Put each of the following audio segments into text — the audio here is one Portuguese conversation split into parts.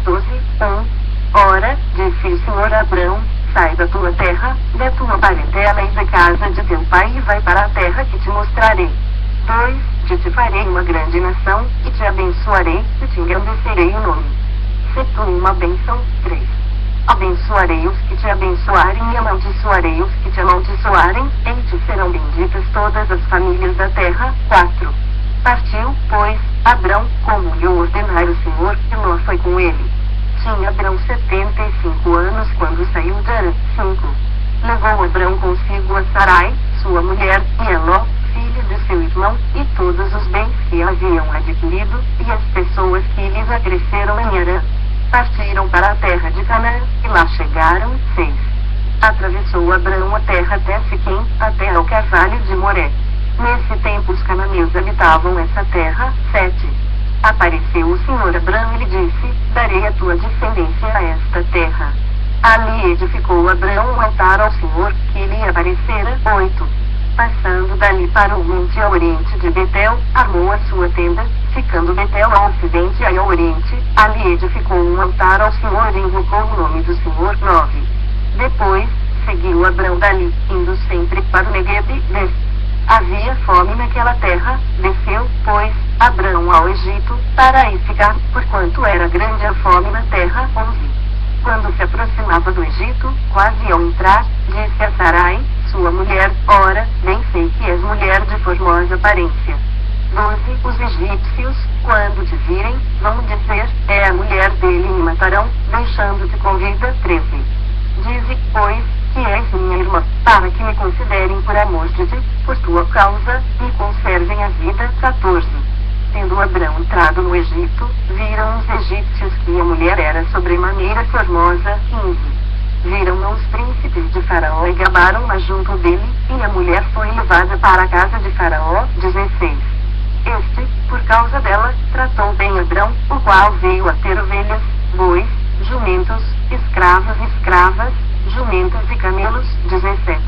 12, 1. Ora, disse o Senhor a Abrão, sai da tua terra, da tua parentela e da casa de teu pai e vai para a terra que te mostrarei. 2. Te farei uma grande nação, e te abençoarei, e te engrandecerei o nome. Se tu uma bênção. 3. Abençoarei os que te abençoarem e amaldiçoarei os que te amaldiçoarem, e te serão benditas todas as famílias da terra. 4. Partiu, pois, Abrão, como lhe ordenara o Senhor, e Ló foi com ele. Tinha Abrão 75 anos quando saiu de Harã. 5. Levou Abrão consigo a Sarai, sua mulher, e a Ló, filho de seu irmão, e todos os bens que haviam adquirido, e as pessoas que lhes acresceram em Harã. Partiram para a terra de Canaã, e lá chegaram. 6. Atravessou Abrão a terra até Siquém, até ao carvalho de Moré. Nesse tempo os cananeus habitavam essa terra. 7. Apareceu o Senhor a Abrão e lhe disse, darei a tua descendência a esta terra. Ali edificou Abrão um altar ao Senhor, que lhe aparecera. 8. Passando dali para o monte a oriente de Betel, armou a sua tenda, ficando Betel ao ocidente e ao oriente, ali edificou um altar ao Senhor e invocou o nome do Senhor. 9. Depois, seguiu Abrão dali, indo sempre para o Negueb. 10. Havia fome naquela terra, desceu, pois, Abrão ao Egito, para aí ficar, porquanto era grande a fome na terra. 11. Quando se aproximava do Egito, quase ao entrar, disse a Sarai, sua mulher, ora, bem sei que és mulher de formosa aparência. 12. Os egípcios, quando te virem, vão dizer, é a mulher dele e me matarão, deixando-te com vida. 13. Dize, pois, que és minha irmã, para que me considerem por amor de ti, por tua causa, e conservem a vida. 14. Tendo Abrão entrado no Egito, viram os egípcios que a mulher era sobremaneira formosa. 15. Viram-na os príncipes de Faraó e gabaram-na junto dele, e a mulher foi levada para a casa de Faraó. 16. Este, por causa dela, tratou bem Abrão, o qual veio a ter ovelhas, bois, jumentos, escravos e escravas, jumentas e camelos. 17.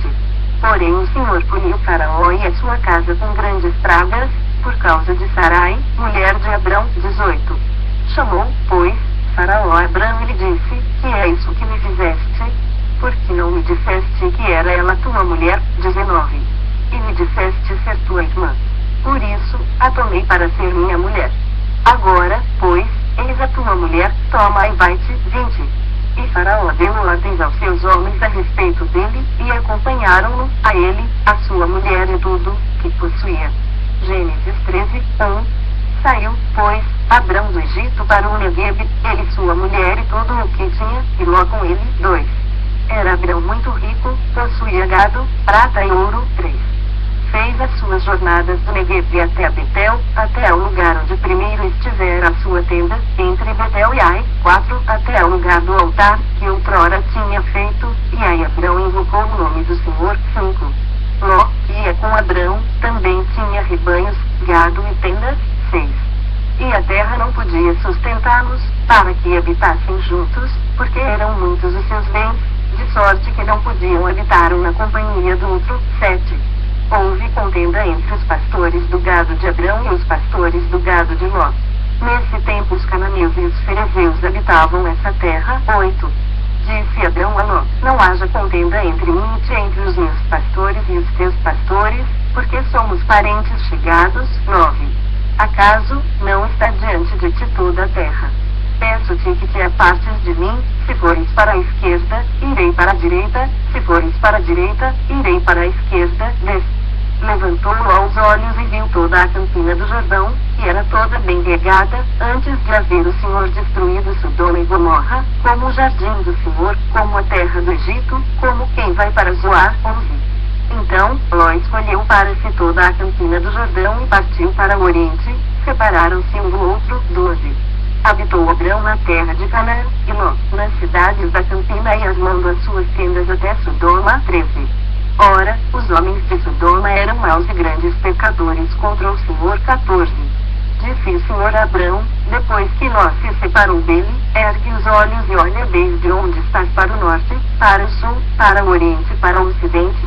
Porém o Senhor puniu Faraó e a sua casa com grandes pragas, por causa de Sarai, mulher de Abrão. 18. Chamou, pois, Faraó a Abrão e lhe disse, que é isso que me fizeste? Porque não me disseste que era ela tua mulher? 19. E me disseste ser tua irmã. Por isso, a tomei para ser minha mulher. Agora, pois, eis a tua mulher, toma e vai-te. 20. E Faraó deu ordens aos seus homens a respeito dele, e acompanharam-no, a ele, a sua mulher e tudo, que possuía. Gênesis 13, 1. Saiu, pois, Abrão do Egito para o Negueb, ele sua mulher e tudo o que tinha, e Ló com ele. 2. Era Abrão muito rico, possuía gado, prata e ouro. 3. Fez as suas jornadas do Negueb até Betel, até ao lugar onde primeiro estivera a sua tenda, entre Betel e Ai. 4. Até ao lugar do altar, que outrora tinha feito, e aí Abrão invocou o nome do Senhor. 5. Ló, que ia com Abrão, também tinha rebanhos, gado e tendas. 6. E a terra não podia sustentá-los, para que habitassem juntos, porque eram muitos os seus bens, de sorte que não podiam habitar um na companhia do outro. 7. Houve contenda entre os pastores do gado de Abrão e os pastores do gado de Ló. Nesse tempo os cananeus e os ferezeus habitavam essa terra. 8. Disse Abrão a Ló, não haja contenda entre mim e ti, entre os meus pastores e os teus pastores, porque somos parentes chegados. 9. Acaso, não está diante de ti toda a terra? Peço-te que te apartes de mim, se fores para a esquerda, irei para a direita, se fores para a direita, irei para a esquerda. 10. Levantou Ló os olhos e viu toda a campina do Jordão, e era toda bem regada, antes de haver o Senhor destruído Sodoma e Gomorra, como o jardim do Senhor, como a terra do Egito, como quem vai para Zoar. 11. Então, Ló escolheu para si toda a campina do Jordão e partiu para o oriente, separaram-se um do outro. 12. Habitou Abrão na terra de Canaã, e Ló, nas cidades da campina e armando as suas tendas até Sodoma. 13. Ora, os homens de Sodoma eram maus e grandes pecadores contra o Senhor. 14. Disse o Senhor a Abrão, depois que Ló se separou dele, ergue os olhos e olha desde onde estás para o norte, para o sul, para o oriente e para o ocidente.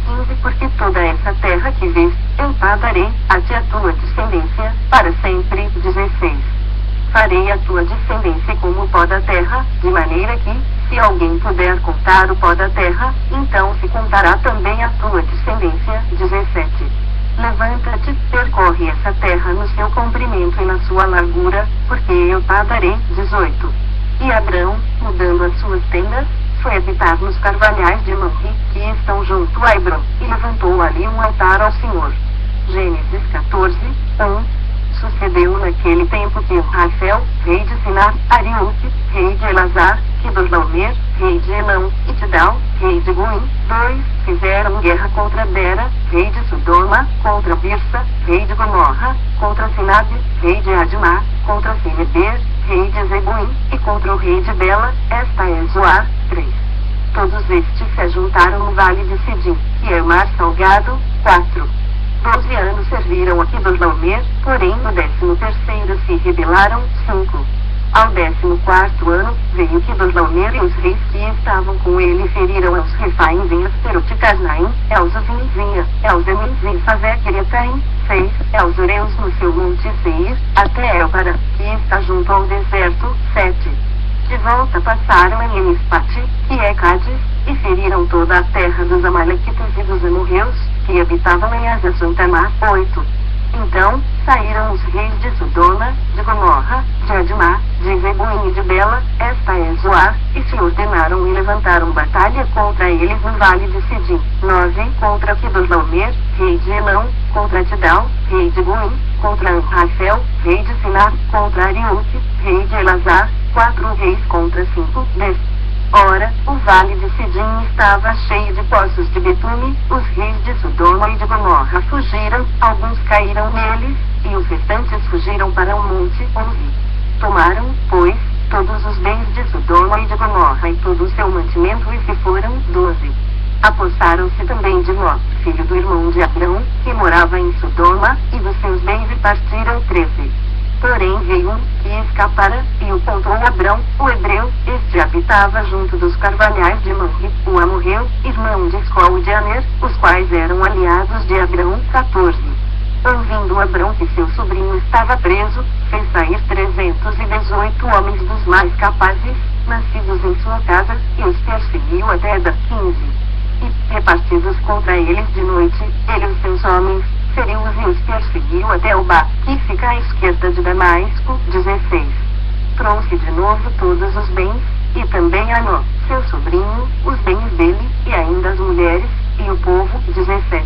15. Porque toda essa terra que vês, eu darei a ti a tua descendência, para sempre. 16. Farei a tua descendência como o pó pó da terra, de maneira que, se alguém puder contar o pó da terra, então se contará também a tua descendência. 17. Levanta-te, percorre essa terra no seu comprimento e na sua largura, porque eu te darei. 18. E Abrão, mudando as suas tendas, foi habitar nos carvalhais de Mamre, que estão junto a Hebron, e levantou ali um altar ao Senhor. Gênesis 14, 1. Sucedeu naquele tempo que Rafael, rei de Sinar, Arioque, rei de Elazar, Quedorlaomer, rei de Elão, e Tidal, rei de Goim, 2, fizeram guerra contra Bera, rei de Sodoma, contra Birsa, rei de Gomorra, contra Sinabe, rei de Admá, contra Seneber, rei de Zeboim, e contra o rei de Bela, esta é Zoar. 3. Todos estes se juntaram no vale de Sidim, que é o mar salgado. 4. 12 anos serviram a Quedorlaomer, porém no 13º se rebelaram. 5. Ao 14º ano, veio Quedorlaomer e os reis que estavam com ele feriram aos Refaíns em Asterot e Casnaim, aos Avinzinha, aos Emins em Savé-Queretaim. 6. Aos Oreus no seu monte Seir, até Elpara, que está junto ao deserto. 7. De volta passaram em Emispate, que é Cádiz, e feriram toda a terra dos Amalequitas e dos Amorreus, que habitavam em Azazontamá. 8. Então, saíram os reis de Sodoma, de Gomorra, de Admá, de Zeboim e de Bela, esta é Zoar, e se ordenaram e levantaram batalha contra eles no vale de Sidim. 9. Contra Quedorlaomer, rei de Elão, contra Tidal, rei de Goim, contra Rafael, rei de Sinar, contra Arioque, rei de Elazar, 4 reis contra 5. 10. Ora, o vale de Sidim estava cheio de poços de betume, os reis de Sodoma e de Gomorra fugiram, alguns caíram neles, e os restantes fugiram para o monte. 11. Tomaram, pois, todos os bens de Sodoma e de Gomorra e todo o seu mantimento e se foram. 12. Apossaram-se também de Ló, filho do irmão de Abrão, que morava em Sodoma, e dos seus bens e partiram. 13. Porém veio um, que escapara, e o contou Abrão, o hebreu, este habitava junto dos carvalhais de Mamre, o amorreu, irmão de Escol de Aner, os quais eram aliados de Abrão. 14. Ouvindo Abrão que seu sobrinho estava preso, fez sair 318 homens dos mais capazes, nascidos em sua casa, e os perseguiu até da. 15. E, repartidos contra eles de noite, ele e os seus homens, feriu-os e os perseguiu até o Ba, que fica à esquerda de Damasco. 16. Trouxe de novo todos os bens, e também Anó, seu sobrinho, os bens dele, e ainda as mulheres, e o povo. 17.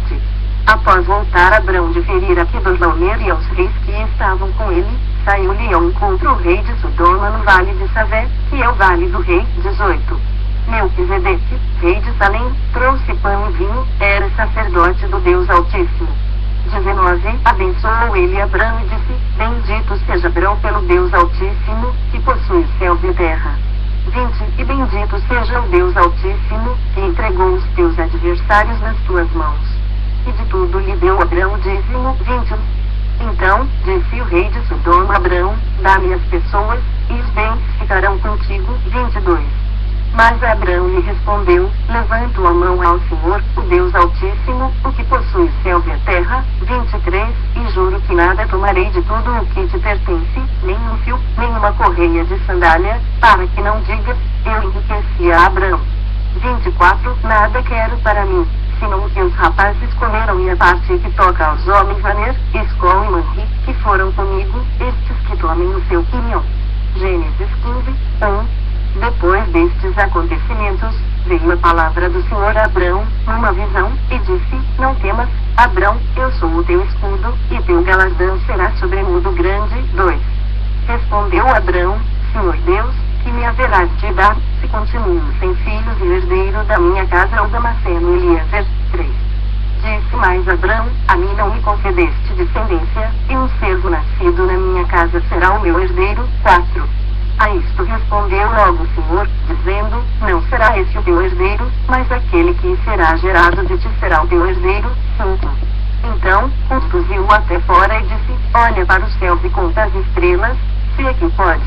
Após voltar Abrão de ferir a Quedorlaomer e aos reis que estavam com ele, saiu-lhe ao encontro o rei de Sodoma no vale de Savé, que é o vale do rei. 18. Melquisedeque, rei de Salém, trouxe pão e vinho, era sacerdote do Deus Altíssimo. 19. Abençoou ele Abrão e disse: Bendito seja Abrão pelo Deus Altíssimo, que possui céus e terra. 20. E bendito seja o Deus Altíssimo, que entregou os teus adversários nas tuas mãos. E de tudo lhe deu Abrão o dízimo. 21. Então, disse o rei de Sodoma a Abrão: Dá-me as pessoas, e os bens ficarão contigo. 22. Mas Abrão lhe respondeu: Levanto a mão ao Senhor, o Deus Altíssimo, o que possui o céu e a terra. 23. E juro que nada tomarei de tudo o que te pertence, nem um fio, nem uma correia de sandália, para que não digas: Eu enriqueci a Abrão. 24. Nada quero para mim, senão o que os rapazes comeram e a parte que toca aos homens Aner, Escol e Manri, que foram comigo, estes que tomem o seu quinhão. Gênesis 15, 1. Depois destes acontecimentos, veio a palavra do Senhor a Abrão, numa visão, e disse: Não temas, Abrão, eu sou o teu escudo, e teu galardão será sobremodo grande. 2. Respondeu Abrão: Senhor Deus, que me haverás de dar, se continuo sem filhos e herdeiro da minha casa ou Damasceno Eliezer. 3. Disse mais Abrão: A mim não me concedeste descendência, e um servo nascido na minha casa será o meu herdeiro. 4. A isto respondeu logo o Senhor, dizendo: Não será esse o teu herdeiro, mas aquele que será gerado de ti será o teu herdeiro. 5. Então, conduziu-o até fora e disse: Olha para os céus e conta as estrelas, se é que podes.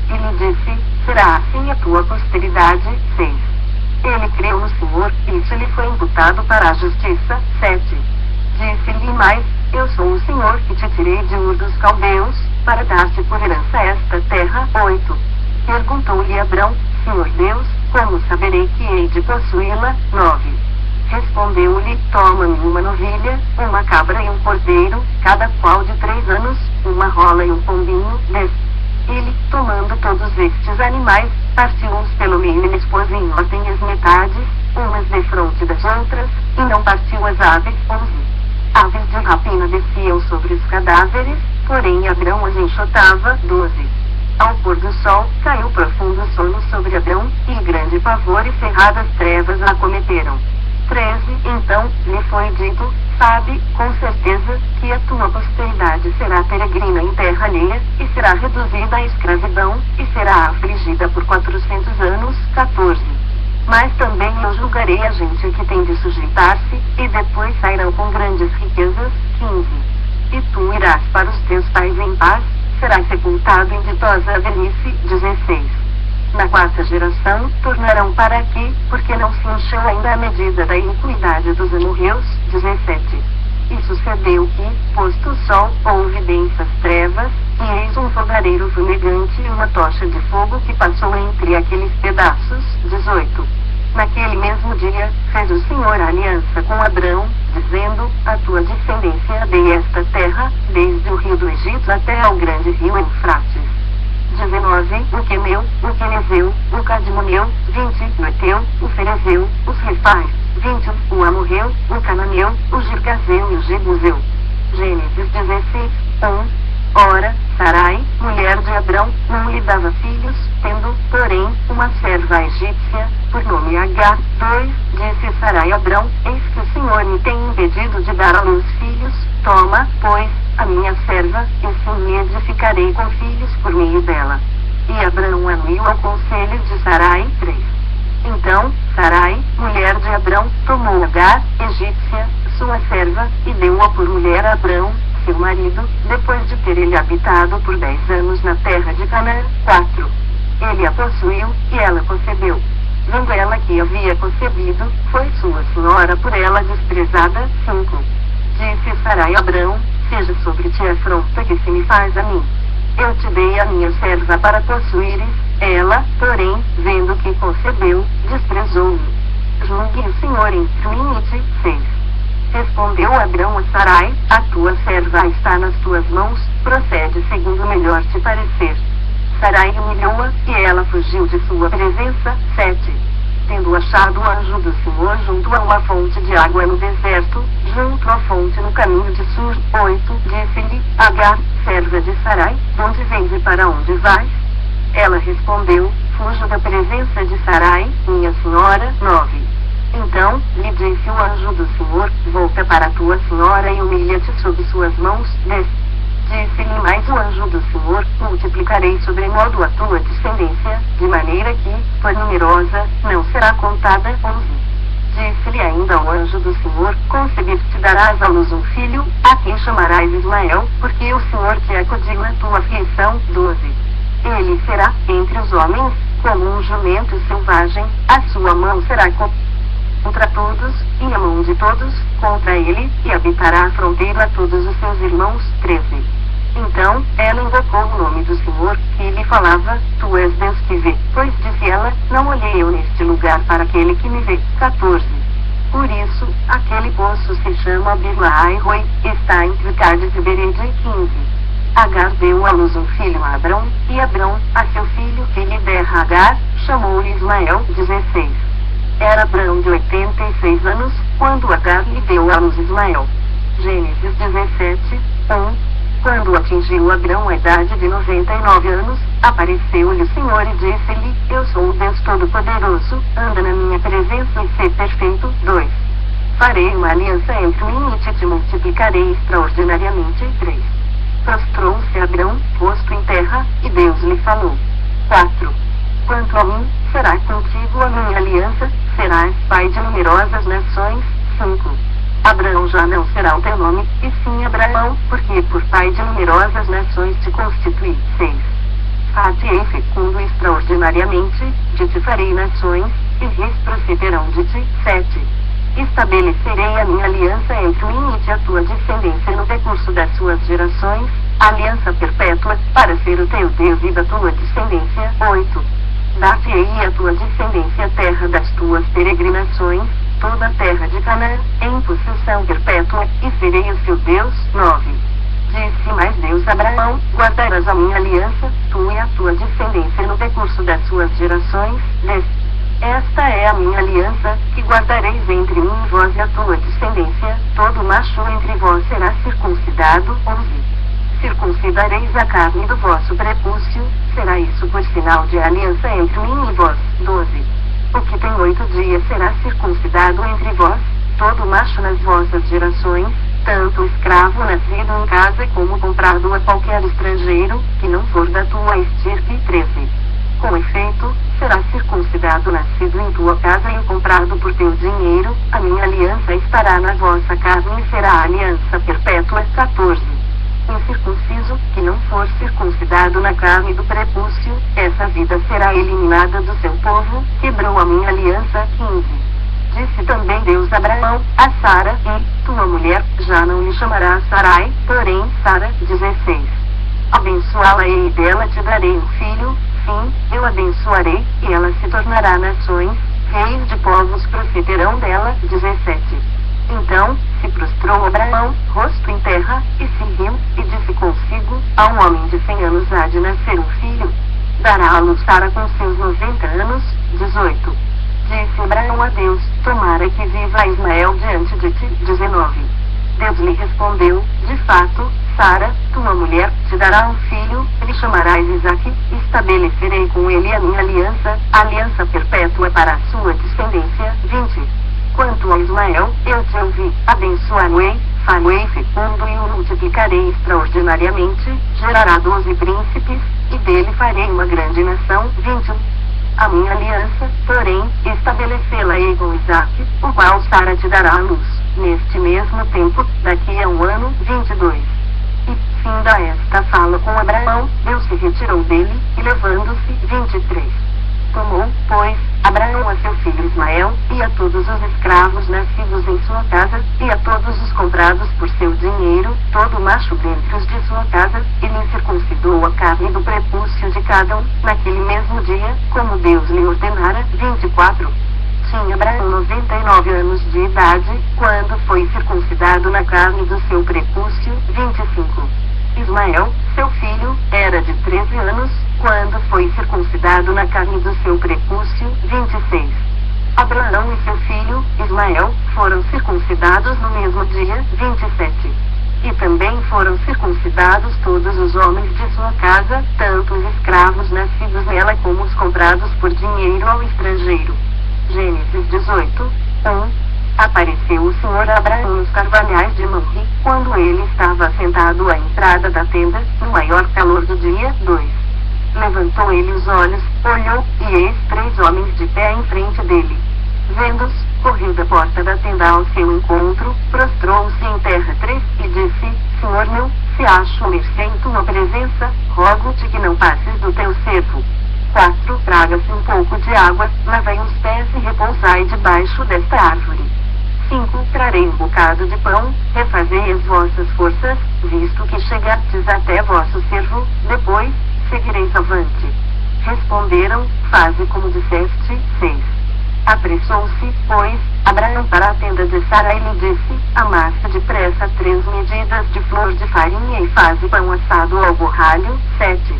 E lhe disse: Será assim a tua posteridade. 6. Ele creu no Senhor, e isso lhe foi imputado para a justiça. 7. Disse-lhe mais: Eu sou o Senhor que te tirei de Ur dos Caldeus, para dar-te por herança esta terra. 8. Ergo, Respondeu-lhe Abrão: Senhor Deus, como saberei que hei de possuí-la? 9. Respondeu-lhe: Toma-me uma novilha, uma cabra e um cordeiro, cada qual de 3 anos, uma rola e um pombinho. 10. Ele, tomando todos estes animais, partiu-os pelo meio e lhes pôs em ordem as metades, umas defronte das outras, e não partiu as aves. 11. Aves de rapina desciam sobre os cadáveres, porém Abrão as enxotava. 12. Ao pôr do sol, caiu profundo sono sobre Abrão, e grande pavor e cerradas trevas a acometeram. 13. Então lhe foi dito: Sabe, com certeza, que a tua posteridade será peregrina em terra alheia, e será reduzida à escravidão, e será afligida por 400 anos. 14. Mas também eu julgarei a gente que tem de sujeitar-se, e depois sairão com grandes riquezas. 15. E tu irás para os teus pais em paz, serás sepultado em ditosa velhice. 16. Na 4ª geração, tornarão para aqui, porque não se encheu ainda a medida da iniquidade dos amorreus. 17. E sucedeu que, posto o sol, houve densas trevas, e eis um fogareiro fumegante e uma tocha de fogo que passou entre aqueles pedaços. 18. Naquele mesmo dia, fez o Senhor aliança com Abrão, dizendo: A tua descendência dei esta terra, desde o rio do Egito até ao grande rio Eufrates. 19. O Queneu, o Quenezeu, o Cadmoneu. 20. O Eteu, o Ferezeu, os Refais. 20. O Amorreu, o Cananeu, o Girgazeu e o Jebuseu. Gênesis 16, 1. Ora, Sarai, mulher de Abrão, não lhe dava filhos, tendo, porém, uma serva egípcia, por nome Agar. 2. Disse Sarai a Abrão: Eis que o Senhor me tem impedido de dar à luz filhos, toma, pois, a minha serva, e sim me edificarei com filhos por meio dela. E Abrão anuiu ao conselho de Sarai. 3. Então, Sarai, mulher de Abrão, tomou Agar, egípcia, sua serva, e deu-a por mulher a Abrão, seu marido, depois de ter ele habitado por 10 anos na terra de Canaã. 4. Ele a possuiu, e ela concebeu. Vendo ela que havia concebido, foi sua senhora por ela desprezada. 5. Disse Sarai a Abrão: Seja sobre ti a afronta que se me faz a mim. Eu te dei a minha serva para possuíres. Ela, porém, vendo que concebeu, desprezou-me. Julgue o Senhor entre mim e ti. 6. Respondeu Abrão a Sarai: A tua serva está nas tuas mãos, procede segundo melhor te parecer. Sarai humilhou-a, e ela fugiu de sua presença. 7. Tendo achado o anjo do Senhor junto a uma fonte de água no deserto, junto à fonte no caminho de Sur. 8. Disse-lhe Agar, serva de Sarai: De onde vens e para onde vais? Ela respondeu: Fujo da presença de Sarai, minha senhora. 9. Então lhe disse o anjo do Senhor: Volta para a tua senhora e humilha-te sob suas mãos. 10. Disse-lhe mais o anjo do Senhor: Multiplicarei sobremodo a tua descendência, de maneira que, por numerosa, não será contada. 11. Disse-lhe ainda o anjo do Senhor: Concebeste darás à luz um filho, a quem chamarás Ismael, porque o Senhor te acudiu na tua aflição. 12. Ele será, entre os homens, como um jumento selvagem, a sua mão será contra todos, e a mão de todos, contra ele, e habitará a fronteira a todos os seus irmãos. 13. Então, ela invocou o nome do Senhor, que lhe falava: Tu és Deus que vê. Pois disse ela: Não olhei eu neste lugar para aquele que me vê. 14. Por isso, aquele poço se chama Birlaai-Roi, está entre Cádiz e Berede. 15. Agar deu à luz um filho a Abrão, e Abrão, a seu filho que lhe dera Agar, chamou-lhe Ismael. 16. Era Abrão de 86 anos, quando Agar lhe deu à luz Ismael. Gênesis 17, 1. Quando atingiu Abrão a idade de 99 anos, apareceu-lhe o Senhor e disse-lhe: Eu sou o Deus Todo-Poderoso, anda na minha presença e sê perfeito. 2. Farei uma aliança entre mim e te multiplicarei extraordinariamente. 3. Prostrou-se Abrão, posto em terra, e Deus lhe falou. 4. Quanto a mim, será contigo a minha aliança, serás pai de numerosas nações. 5. Abraão já não será o teu nome, e sim Abraão, porque por pai de numerosas nações te constituí. 6. Far-te-ei fecundo extraordinariamente, de ti farei nações, e reis procederão de ti. 7. Estabelecerei a minha aliança entre mim e a tua descendência no decurso das suas gerações, aliança perpétua, para ser o teu Deus e da tua descendência. 8. dar-te-ei a tua descendência a terra das tuas peregrinações, toda a terra de Canaã, em possessão perpétua, e serei o seu Deus. 9. Disse mais Deus a Abraão: guardarás a minha aliança, tu e a tua descendência no decurso das suas gerações. 10. Esta é a minha aliança, que guardareis entre mim e vós e a tua descendência, todo macho entre vós será circuncidado. 11. Circuncidareis a carne do vosso prepúcio, será isso por sinal de aliança entre mim e vós. 12. O que tem 8 dias será circuncidado entre vós, todo macho nas vossas gerações, tanto escravo nascido em casa como comprado a qualquer estrangeiro, que não for da tua estirpe. 13. Com efeito, será circuncidado nascido em tua casa e comprado por teu dinheiro, a minha aliança estará na vossa carne e será a aliança perpétua. 14. Incircunciso, que não for circuncidado na carne do prepúcio, essa vida será eliminada do seu povo, quebrou a minha aliança. 15. Disse também Deus a Abraão, a Sara, e tua mulher já não lhe chamará Sarai, porém Sara. 16. Abençoá-la-ei e dela te darei um filho, sim, eu abençoarei, e ela se tornará nações, reis de povos procederão dela. 17. Então, se prostrou Abraão, rosto em terra, e se riu, e disse consigo: a um homem de 100 anos há de nascer um filho. Dará à luz Sara com seus 90 anos. 18. Disse Abraão a Deus: tomara que viva Ismael diante de ti. 19. Deus lhe respondeu: de fato, Sara, tua mulher, te dará um filho, lhe chamarás Isaque, estabelecerei com ele a minha aliança perpétua para a sua descendência. 20. Quanto a Ismael, eu te ouvi, abençoá-lo-ei, fá-lo-ei fecundo e o multiplicarei extraordinariamente, gerará 12 príncipes, e dele farei uma grande nação. 21. A minha aliança, porém, estabelecê-la-ei com Isaque, o qual Sara te dará à luz, neste mesmo tempo, daqui a um ano. 22. E, finda esta fala com Abraão, Deus se retirou dele, e levando-se. 23. Tomou, pois, Abraão a seu filho Ismael, e a todos os escravos nascidos em sua casa, e a todos os comprados por seu dinheiro, todo macho dentre os de sua casa, e lhe circuncidou a carne do prepúcio de cada um, naquele mesmo dia, como Deus lhe ordenara. 24. Tinha Abraão 99 anos de idade, quando foi circuncidado na carne do seu prepúcio. 25. Ismael, seu filho, era de 13 anos, quando foi circuncidado na carne do seu prepúcio. 26. Abraão e seu filho, Ismael, foram circuncidados no mesmo dia. 27. E também foram circuncidados todos os homens de sua casa, tanto os escravos nascidos nela como os comprados por dinheiro ao estrangeiro. Gênesis 18, 1. Apareceu o Senhor a Abraão nos carvalhais de Mamre, quando ele estava sentado à entrada da tenda, no maior calor do dia. 2. Levantou ele os olhos, olhou, e eis 3 homens de pé em frente dele. Vendo-os, correu da porta da tenda ao seu encontro, prostrou-se em terra. 3. E disse: Senhor meu, se acho mercê em tua presença, rogo-te que não passes do teu servo. 4. Traga-se um pouco de água, lavai os pés e repousai debaixo desta árvore. 5. Trarei um bocado de pão, refazei as vossas forças, visto que chegastes até vosso servo, depois, seguireis avante. Responderam: faze como disseste. 6. Apressou-se, pois, Abraão para a tenda de Sara e lhe disse: amassa depressa 3 medidas de flor de farinha e faze pão assado ao borralho. 7.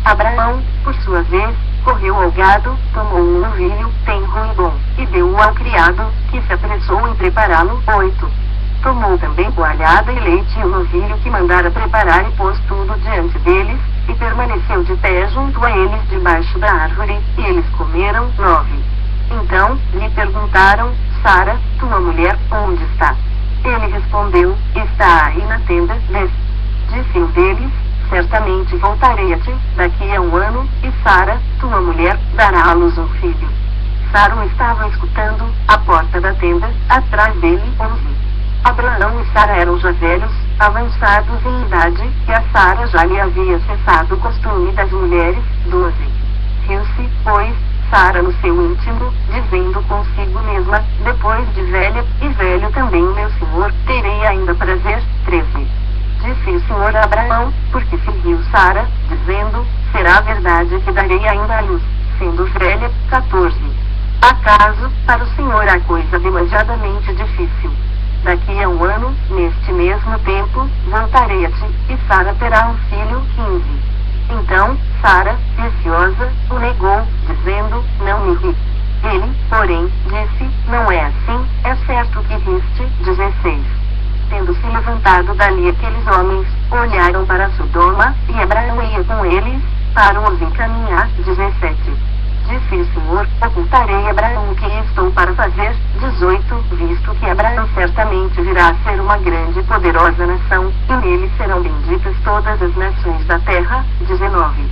Abraão, por sua vez, correu ao gado, tomou um novilho, tenro e bom, e deu-o ao criado, que se apressou em prepará-lo. 8. Tomou também coalhada e leite e o novilho que mandara preparar e pôs tudo diante deles, e permaneceu de pé junto a eles debaixo da árvore, e eles comeram. 9. Então, lhe perguntaram: Sara, tua mulher, onde está? Ele respondeu: está aí na tenda. 10. Disse um deles: certamente voltarei a ti, daqui a um ano, e Sara, tua mulher, dará à luz um filho. Sara o estava escutando, à porta da tenda, atrás dele. 11. Abraão e Sara eram já velhos, avançados em idade, e a Sara já lhe havia cessado o costume das mulheres. 12. Riu-se, pois, Sara no seu íntimo, dizendo consigo mesma: depois de velha, e velho também o meu senhor, terei ainda prazer. 13. Disse o Senhor a Abraão, porque se riu Sara, dizendo: será verdade que darei ainda à luz sendo velha. 14. Acaso, para o Senhor há coisa demasiadamente difícil? Daqui a um ano, neste mesmo tempo, voltarei a ti, e Sara terá um filho. 15. Então, Sara, receosa, o negou, dizendo, não me ri. Ele, porém, disse, não é assim, é certo que riste. 16. Tendo-se levantado dali aqueles homens, olharam para Sodoma, e Abraão ia com eles, para os encaminhar. 17. Disse o Senhor, ocultarei a Abraão o que estou para fazer. 18. Visto que Abraão certamente virá a ser uma grande e poderosa nação, e nele serão benditas todas as nações da terra. 19.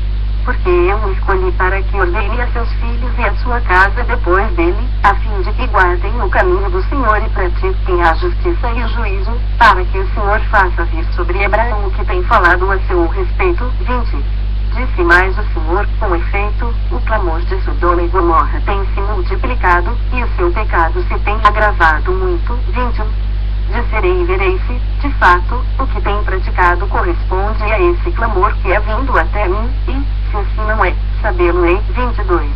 Porque eu o escolhi para que ordene a seus filhos e a sua casa depois dele, a fim de que guardem o caminho do Senhor e pratiquem a justiça e o juízo, para que o Senhor faça vir sobre Abraão o que tem falado a seu respeito. 20. Disse mais o Senhor, com efeito, o clamor de Sodoma e Gomorra tem se multiplicado, e o seu pecado se tem agravado muito. 21. Disserei e verei-se, de fato, o que tem praticado corresponde a esse clamor que é vindo até mim, e, se assim não é, sabê-lo-ei. 22.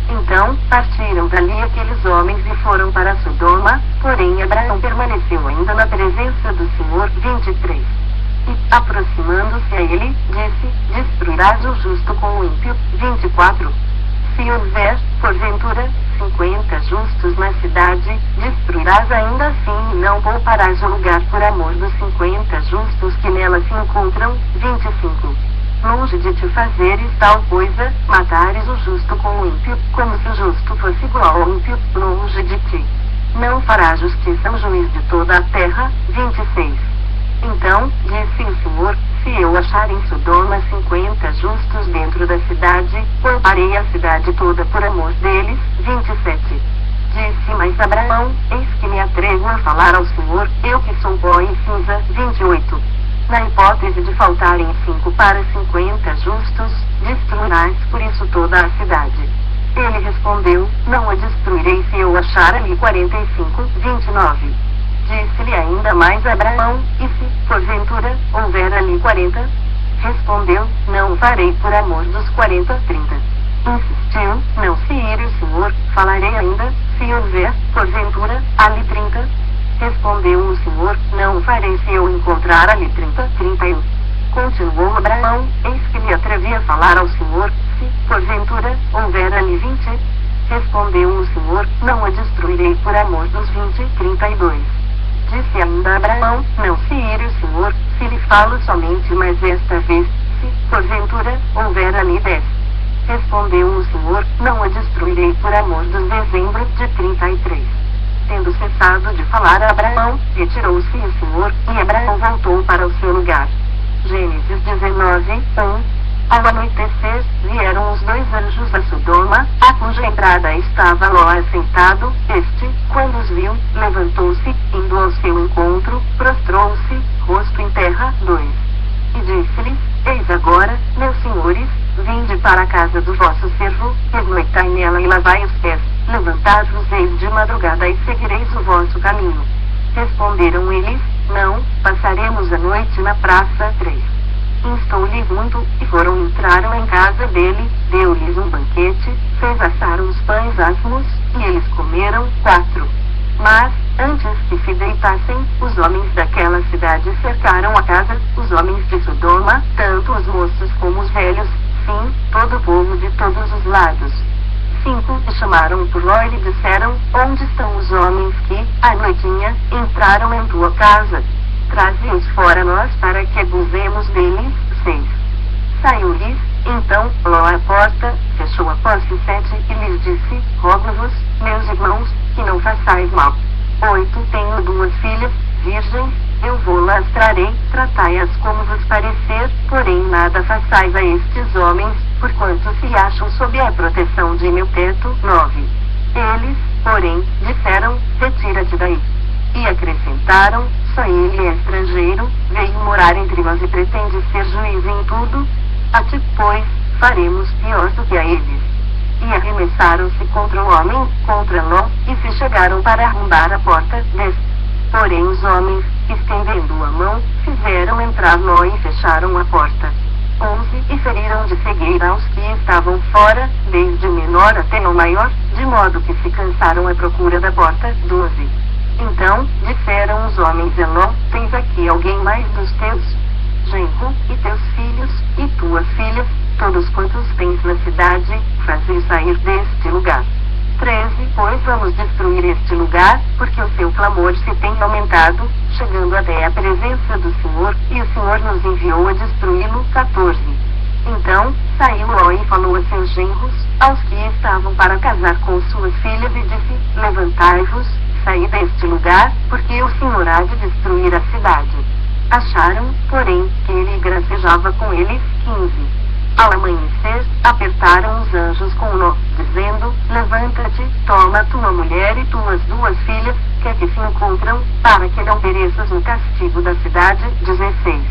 Então, partiram dali aqueles homens e foram para Sodoma, porém Abraão permaneceu ainda na presença do Senhor. 23. E, aproximando-se a ele, disse, destruirás o justo com o ímpio. 24. Se houver, porventura, 50 justos na cidade, destruirás ainda assim e não pouparás o lugar por amor dos 50 justos que nela se encontram. 25. Longe de te fazeres tal coisa, matares o justo com o ímpio, como se o justo fosse igual ao ímpio, longe de ti. Não fará justiça ao juiz de toda a terra. 26. Então, disse o Senhor, se eu achar em Sodoma 50 justos dentro da cidade, pouparei a cidade toda por amor deles. 27. Disse mais Abraão, eis que me atrevo a falar ao Senhor, eu que sou pó e cinza. 28. Na hipótese de faltarem 5 para 50 justos, destruirás por isso toda a cidade. Ele respondeu, não a destruirei se eu achar ali 45. 29. Disse-lhe ainda mais Abraão, e se, porventura, houver ali 40? Respondeu, não o farei por amor dos 40. 30. Insistiu, não se ire o Senhor, falarei ainda, se houver, porventura, ali 30? Respondeu o Senhor, não o farei se eu encontrar ali 30. 31. Continuou Abraão, eis que me atrevi a falar ao Senhor, se, porventura, houver ali 20? Respondeu o Senhor, não a destruirei por amor dos 20. 32. Disse ainda Abraão, não se ire o Senhor, se lhe falo somente mais esta vez, se, porventura, houver ali 10. Respondeu o Senhor, não a destruirei por amor dos dezembros. 33. Tendo cessado de falar a Abraão, retirou-se o Senhor, e Abraão voltou para o seu lugar. Gênesis 19, 1. Ao anoitecer, vieram os 2 anjos a Sodoma, a cuja entrada estava Ló assentado. Este, quando os viu, levantou-se, indo ao seu encontro, prostrou-se, rosto em terra. 2. E disse-lhes, eis agora, meus senhores, vinde para a casa do vosso servo, pernoitai nela e lavai os pés, levantai-vos-eis de madrugada e seguireis o vosso caminho. Responderam eles, não, passaremos a noite na praça. 3. Instou-lhes muito, e entraram em casa dele, deu-lhes um banquete, fez assar uns pães asmos, e eles comeram. 4. Mas, antes que se deitassem, os homens daquela cidade cercaram a casa, os homens de Sodoma, tanto os moços como os velhos, sim, todo o povo de todos os lados. 5. E chamaram por Ló e lhe disseram, onde estão os homens que, à noitinha, entraram em tua casa? Traze-os fora nós para que abusemos deles. 6. Saiu-lhes, então, Ló à porta, fechou após si 7 e lhes disse, rogo-vos, meus irmãos, que não façais mal. 8. Tenho 2 filhas, virgens, eu vou-las trarei, tratai-as como vos parecer, porém nada façais a estes homens, porquanto se acham sob a proteção de meu teto. 9. Eles, porém, disseram, retira-te daí. E acrescentaram, só ele é estrangeiro, veio morar entre nós e pretende ser juiz em tudo? A ti, pois, faremos pior do que a eles. E arremessaram-se contra o homem, contra Ló, e se chegaram para arrombar a porta. 10. Porém os homens, estendendo a mão, fizeram entrar Ló e fecharam a porta. 11. E feriram de cegueira aos que estavam fora, desde o menor até o maior, de modo que se cansaram à procura da porta. 12. Então, disseram os homens a Ló: tens aqui alguém mais dos teus genro, e teus filhos, e tuas filhas, todos quantos tens na cidade, faze sair deste lugar. 13. Pois vamos destruir este lugar, porque o seu clamor se tem aumentado, chegando até a presença do Senhor, e o Senhor nos enviou a destruí-lo. 14. Então, saiu Ló e falou a seus genros, aos que estavam para casar com suas filhas, e disse: levantai-vos, saí deste lugar, porque o Senhor há de destruir a cidade. Acharam, porém, que ele gracejava com eles. 15. Ao amanhecer, apertaram os anjos com Ló, dizendo: levanta-te, toma tua mulher e tuas duas filhas, que aqui se encontram, para que não pereças no castigo da cidade. 16.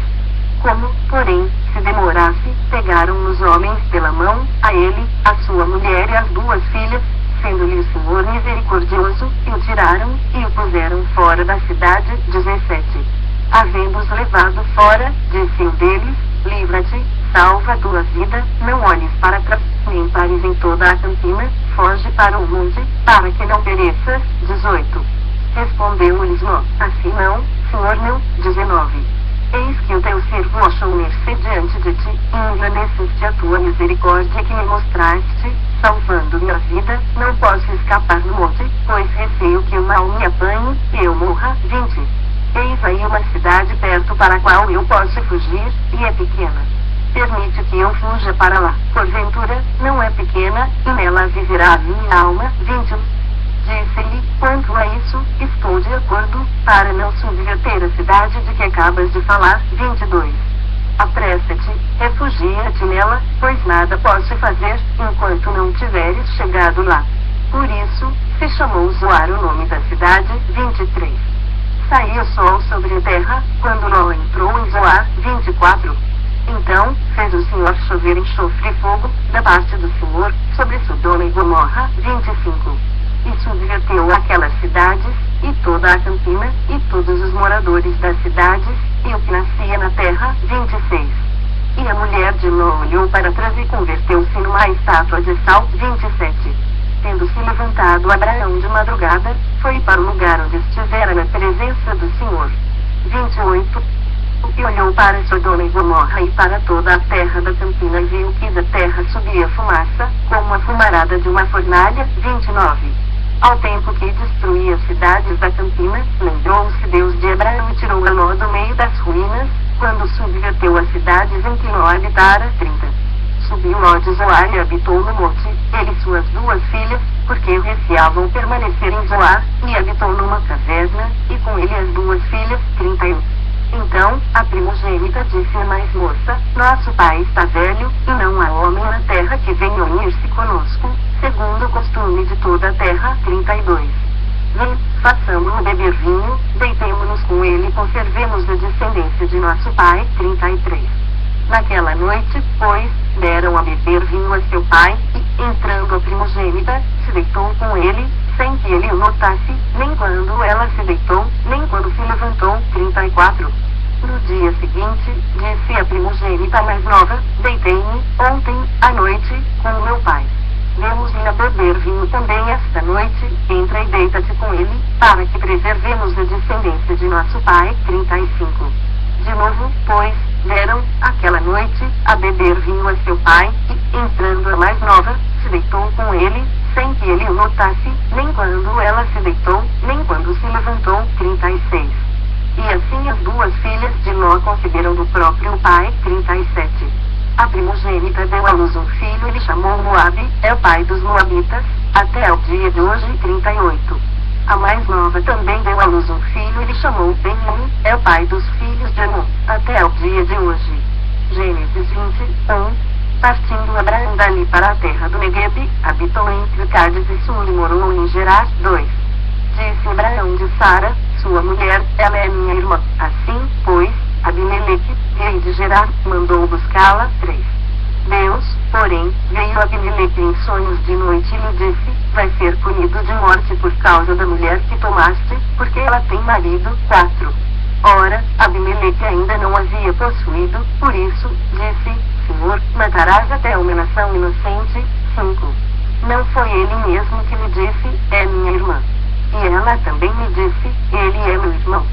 Como, porém, se demorasse, pegaram os homens pela mão, a ele, a sua mulher e as duas filhas, sendo-lhe o Senhor misericordioso, e o tiraram, e o puseram fora da cidade. 17. Havendo-os levado fora, disse um deles: livra-te, salva a tua vida, não olhes para trás, nem pares em toda a campina, foge para o monte, para que não pereças. 18. Respondeu-lhes Ló: assim não, Senhor meu. 19. Eis que o teu servo achou mercê diante de ti, e engrandeceste a tua misericórdia que me mostraste, salvando-me a vida. Não posso escapar no monte, pois receio que o mal me apanhe, e eu morra. 20. Eis aí uma cidade perto para a qual eu posso fugir, e é pequena. Permite que eu fuja para lá. Porventura, não é pequena, e nela viverá a minha alma. 21. Disse-lhe: quanto a isso, estou de acordo, para não subverter a cidade de que acabas de falar. 22. Apressa-te, refugia-te nela, pois nada posso fazer, enquanto não tiveres chegado lá. Por isso, se chamou Zoar o nome da cidade. 23. Saiu o sol sobre a terra, quando Ló entrou em Zoar. 24. Então, fez o Senhor chover enxofre e fogo, da parte do Senhor, sobre Sodoma e Gomorra. 25. E subverteu aquelas cidades, e toda a campina, e todos os moradores das cidades, e o que nascia na terra. 26. E a mulher de Ló olhou para trás e converteu-se numa estátua de sal. 27. Tendo-se levantado Abraão de madrugada, foi para o lugar onde estivera na presença do Senhor. 28. E olhou para Sodoma e Gomorra e para toda a terra da campina, e viu que da terra subia fumaça, como a fumarada de uma fornalha. 29. Ao tempo que destruía as cidades da campina, lembrou-se Deus de Abraão e tirou a Ló do meio das ruínas, quando subverteu as cidades em que Ló habitara. 30. Subiu Ló de Zoar e habitou no monte, ele e suas duas filhas, porque receavam permanecer em Zoar, e habitou numa caverna, e com ele as duas filhas. 31. Então, a primogênita disse à mais moça: nosso pai está velho, e não há homem na terra que venha unir-se conosco, segundo o costume de toda a terra. 32. Vem, façamos-no beber vinho, deitemo-nos com ele e conservemos a descendência de nosso pai. 33. Naquela noite, pois, deram a beber vinho a seu pai, e, entrando a primogênita, se deitou com ele, sem que ele o notasse, nem quando ela se deitou, nem quando se levantou. 34. No dia seguinte, disse a primogênita mais nova: deitei-me, ontem, à noite, com o meu pai. Demos-lhe a beber vinho também esta noite, entra e deita-te com ele, para que preservemos a descendência de nosso pai. 35. De novo, pois, deram, aquela noite, a beber vinho a seu pai, e, entrando a mais nova, se deitou com ele, sem que ele o notasse, nem quando ela se deitou, nem quando se levantou. 36. E assim as duas filhas de Ló conceberam do próprio pai. 37. A primogênita deu à luz um filho e lhe chamou Moabe, é o pai dos Moabitas, até ao dia de hoje. 38. A mais nova também deu à luz um filho e lhe chamou Ben-Ami, é o pai dos filhos de Amon, até ao dia de hoje. Gênesis 21. Partindo Abraão dali para a terra do Neguebe, habitou entre Cádiz e Sul e morou em Gerar. 2. Disse Abraão de Sara, sua mulher: ela é minha irmã. Assim, pois, Abimeleque, rei de Gerar, mandou buscá-la. 3. Deus, porém, veio a Abimeleque em sonhos de noite e lhe disse: vai ser punido de morte por causa da mulher que tomaste, porque ela tem marido. 4. Ora, Abimeleque ainda não havia possuído, por isso, disse: Senhor, matarás até uma nação inocente. 5. Não foi ele mesmo que lhe disse, é minha irmã. E ela também me disse, ele é meu irmão.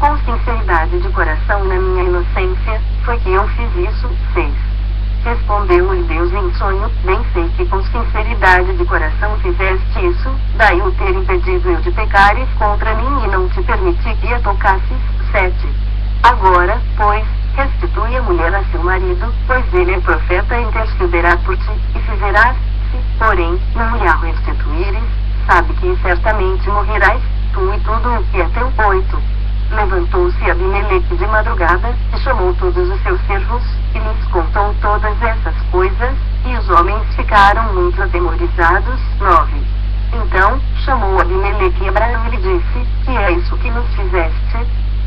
Com sinceridade de coração na minha inocência, foi que eu fiz isso. 6. Respondeu-lhe Deus em sonho, bem sei que com sinceridade de coração fizeste isso, daí o ter impedido eu de pecares contra mim e não te permiti que a tocasses. 7. Agora, pois, restitui a mulher a seu marido, pois ele é profeta e intercederá por ti, e fizerás, se, porém, não lhe a restituíres, sabe que certamente morrerás, tu e tudo o que é teu. 8. Levantou-se Abimeleque de madrugada, e chamou todos os seus servos, e lhes contou todas essas coisas, e os homens ficaram muito atemorizados. 9. Então, chamou Abimeleque Abraão e lhe disse, que é isso que nos fizeste?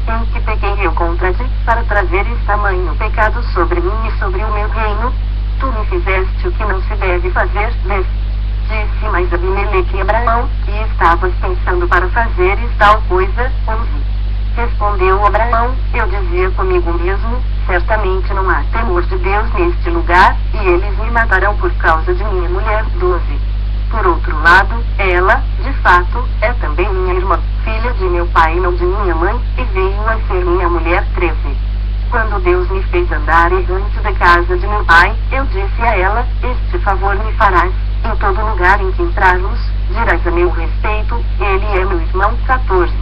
Em que pequei eu contra ti, para trazeres tamanho pecado sobre mim e sobre o meu reino? Tu me fizeste o que não se deve fazer. 10. Disse mais Abimeleque Abraão, que estavas pensando para fazeres tal coisa. 11. Respondeu Abraão, eu dizia comigo mesmo, certamente não há temor de Deus neste lugar, e eles me matarão por causa de minha mulher. 12. Por outro lado, ela, de fato, é também minha irmã, filha de meu pai e não de minha mãe, e veio a ser minha mulher. 13. Quando Deus me fez andar errante da casa de meu pai, eu disse a ela, este favor me farás, em todo lugar em que entrarmos, dirás a meu respeito, ele é meu irmão. 14.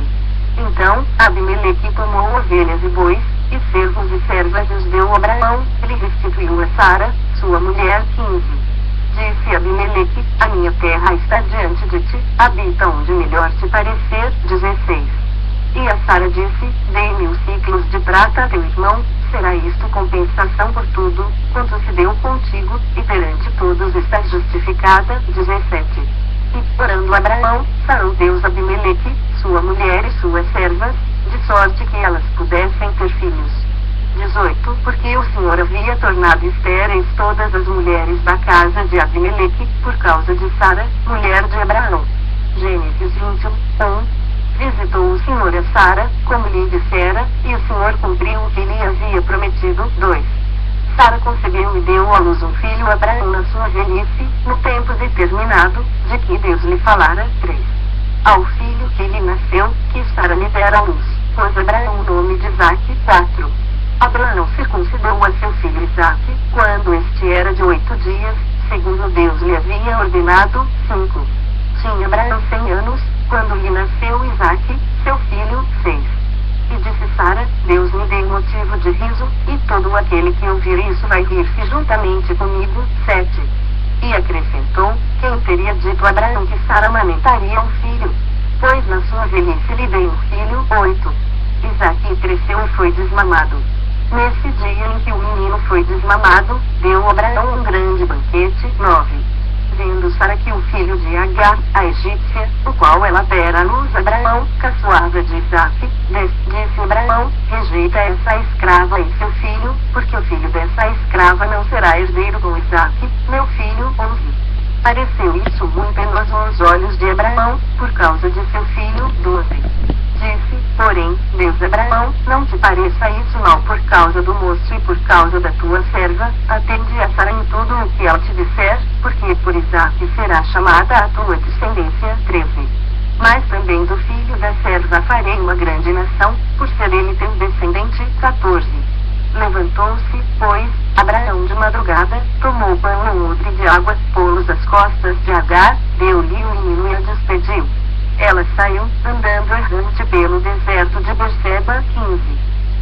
Então, Abimeleque tomou ovelhas e bois, e servos e servas e os deu a Abraão, ele restituiu a Sara, sua mulher. 15. Disse Abimeleque, a minha terra está diante de ti, habita onde melhor te parecer. 16. E a Sara disse, dei 1000 ciclos de prata a teu irmão, será isto compensação por tudo, quanto se deu contigo, e perante todos estás justificada. 17. E, orando Abraão, sarou Deus Abimeleque, sua mulher e suas servas, de sorte que elas pudessem ter filhos. 18. Porque o Senhor havia tornado estéreis todas as mulheres da casa de Abimeleque, por causa de Sara, mulher de Abraão. Gênesis 21. 1. Visitou o Senhor a Sara, como lhe dissera, e o Senhor cumpriu o que lhe havia prometido. 2. Sara concebeu e deu à luz um filho a Abraão na sua velhice, no tempo determinado, de que Deus lhe falara. 3. Ao filho que lhe nasceu, que Sara lhe dera à luz, pôs Abraão o nome de Isaque. 4. Abraão circuncidou a seu filho Isaque, quando este era de 8 dias, segundo Deus lhe havia ordenado. 5. Tinha Abraão 100 anos, quando lhe nasceu Isaque, seu filho. 6. E disse Sara, Deus me deu motivo de riso, e todo aquele que ouvir isso vai rir-se juntamente comigo. 7. E acrescentou, quem teria dito a Abraão que Sara amamentaria um filho? Pois na sua velhice lhe dei um filho. 8. Isaque cresceu e foi desmamado. Nesse dia em que o menino foi desmamado, deu Abraão um grande banquete. 9. Vendo Sara que o filho de Agar, a egípcia, o qual ela dera à luz a Abraão, caçoava de Isaque, disse Abraão, rejeita essa escrava e seu filho, porque o filho dessa escrava não será herdeiro com Isaque, meu filho. 11. Pareceu isso muito penoso aos olhos de Abraão, por causa de seu filho. 12. Disse, porém, Deus a Abraão, não te pareça isso mal por causa do moço e por causa da tua serva, atende a Sara em tudo o que ela te disser, porque por Isaque será chamada a tua descendência. 13. Mas também do filho da serva farei uma grande nação, por ser ele teu descendente. 14. Levantou-se, pois, Abraão de madrugada, tomou pão um odre de água, pô-los às costas de Agar, deu-lhe o menino e a despediu. Ela saiu, andando errante pelo deserto de Berseba. 15.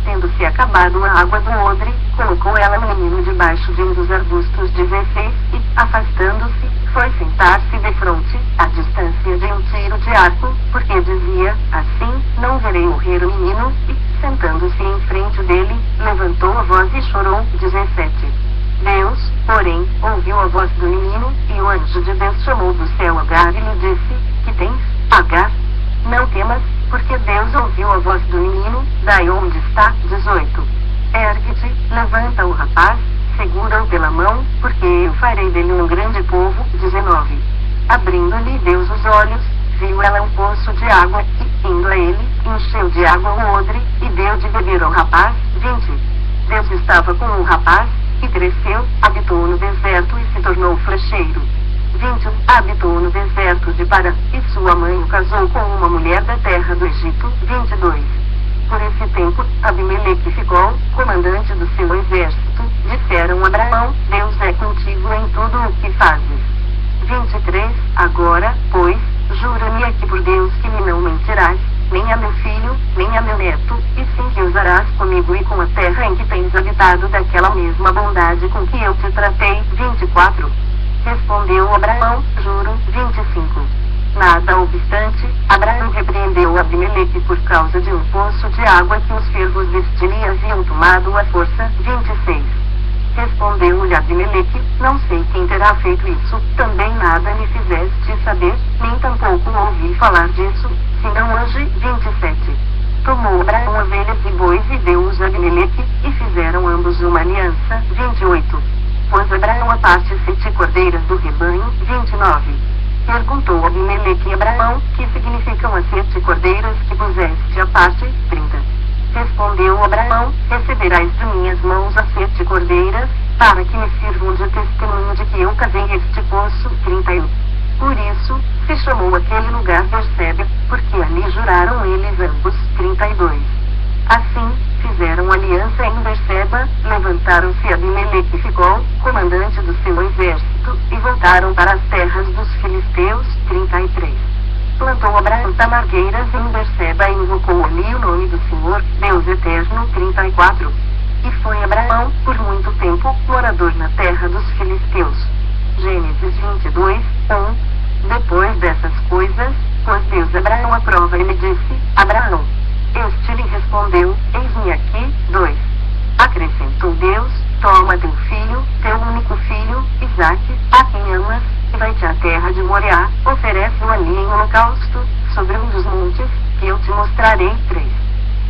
Tendo-se acabado a água do odre, colocou ela o menino debaixo de um dos arbustos. 16. E, afastando-se, foi sentar-se defronte, à distância de um tiro de arco, porque dizia, assim, não verei morrer o menino, e, sentando-se em frente dele, levantou a voz e chorou. 17. Deus, porém, ouviu a voz do menino, e o anjo de Deus chamou do céu Agar e lhe disse, que tens, Agar? Não temas, porque Deus ouviu a voz do menino, daí onde está. 18. Ergue-te, levanta o rapaz, segura-o pela mão, porque eu farei dele um grande povo. 19. Abrindo-lhe Deus os olhos, viu ela um poço de água, e, indo a ele, encheu de água o odre, e deu de beber ao rapaz. 20. Deus estava com o rapaz, e cresceu, habitou no deserto e se tornou flecheiro. 21. Habitou no deserto de Parã, e sua mãe o casou com uma mulher da terra do Egito. 22. Por esse tempo, Abimeleque ficou, comandante do seu exército, disseram a Abraão, Deus é contigo em tudo o que fazes. 23. Agora, pois, jura-me aqui por Deus que me não mentirás, nem a meu filho, nem a meu neto, e sim que usarás comigo e com a terra em que tens habitado daquela mesma bondade com que eu te tratei. 24. Respondeu Abraão, juro. 25. Nada obstante, Abraão repreendeu Abimeleque por causa de um poço de água que os servos deste haviam tomado à força. 26. Respondeu-lhe Abimeleque, não sei quem terá feito isso, também nada me fizeste saber, nem tampouco ouvi falar disso, senão hoje. 27. Tomou Abraão ovelhas e bois e deu-os a Abimeleque, e fizeram ambos uma aliança. 28. Pôs Abraão à parte 7 cordeiras do rebanho. 29. Perguntou Abimeleque a Abraão, que significam as 7 cordeiras que puseste à parte. 30. Respondeu Abraão, receberás de minhas mãos as 7 cordeiras, para que me sirvam de testemunho de que eu cavei este poço. 31. Por isso, se chamou aquele lugar Berseba, porque ali juraram eles ambos. 32. Assim, fizeram aliança em Berseba, levantaram-se Abimeleque e ficou, comandante do seu exército, e voltaram para as terras dos filisteus. 33. Plantou Abraão tamargueiras em Berseba e invocou ali o nome do Senhor, Deus eterno. 34. E foi Abraão, por muito tempo, morador na terra dos filisteus. Gênesis 22, 1. Depois dessas coisas, pôs Deus Abraão à prova e lhe disse, Abraão. Este lhe respondeu, eis-me aqui. 2. Acrescentou Deus, toma teu filho, teu único filho, Isaque, a quem amas, e vai-te à terra de Moriá, oferece-o ali em holocausto, sobre um dos montes, que eu te mostrarei. 3.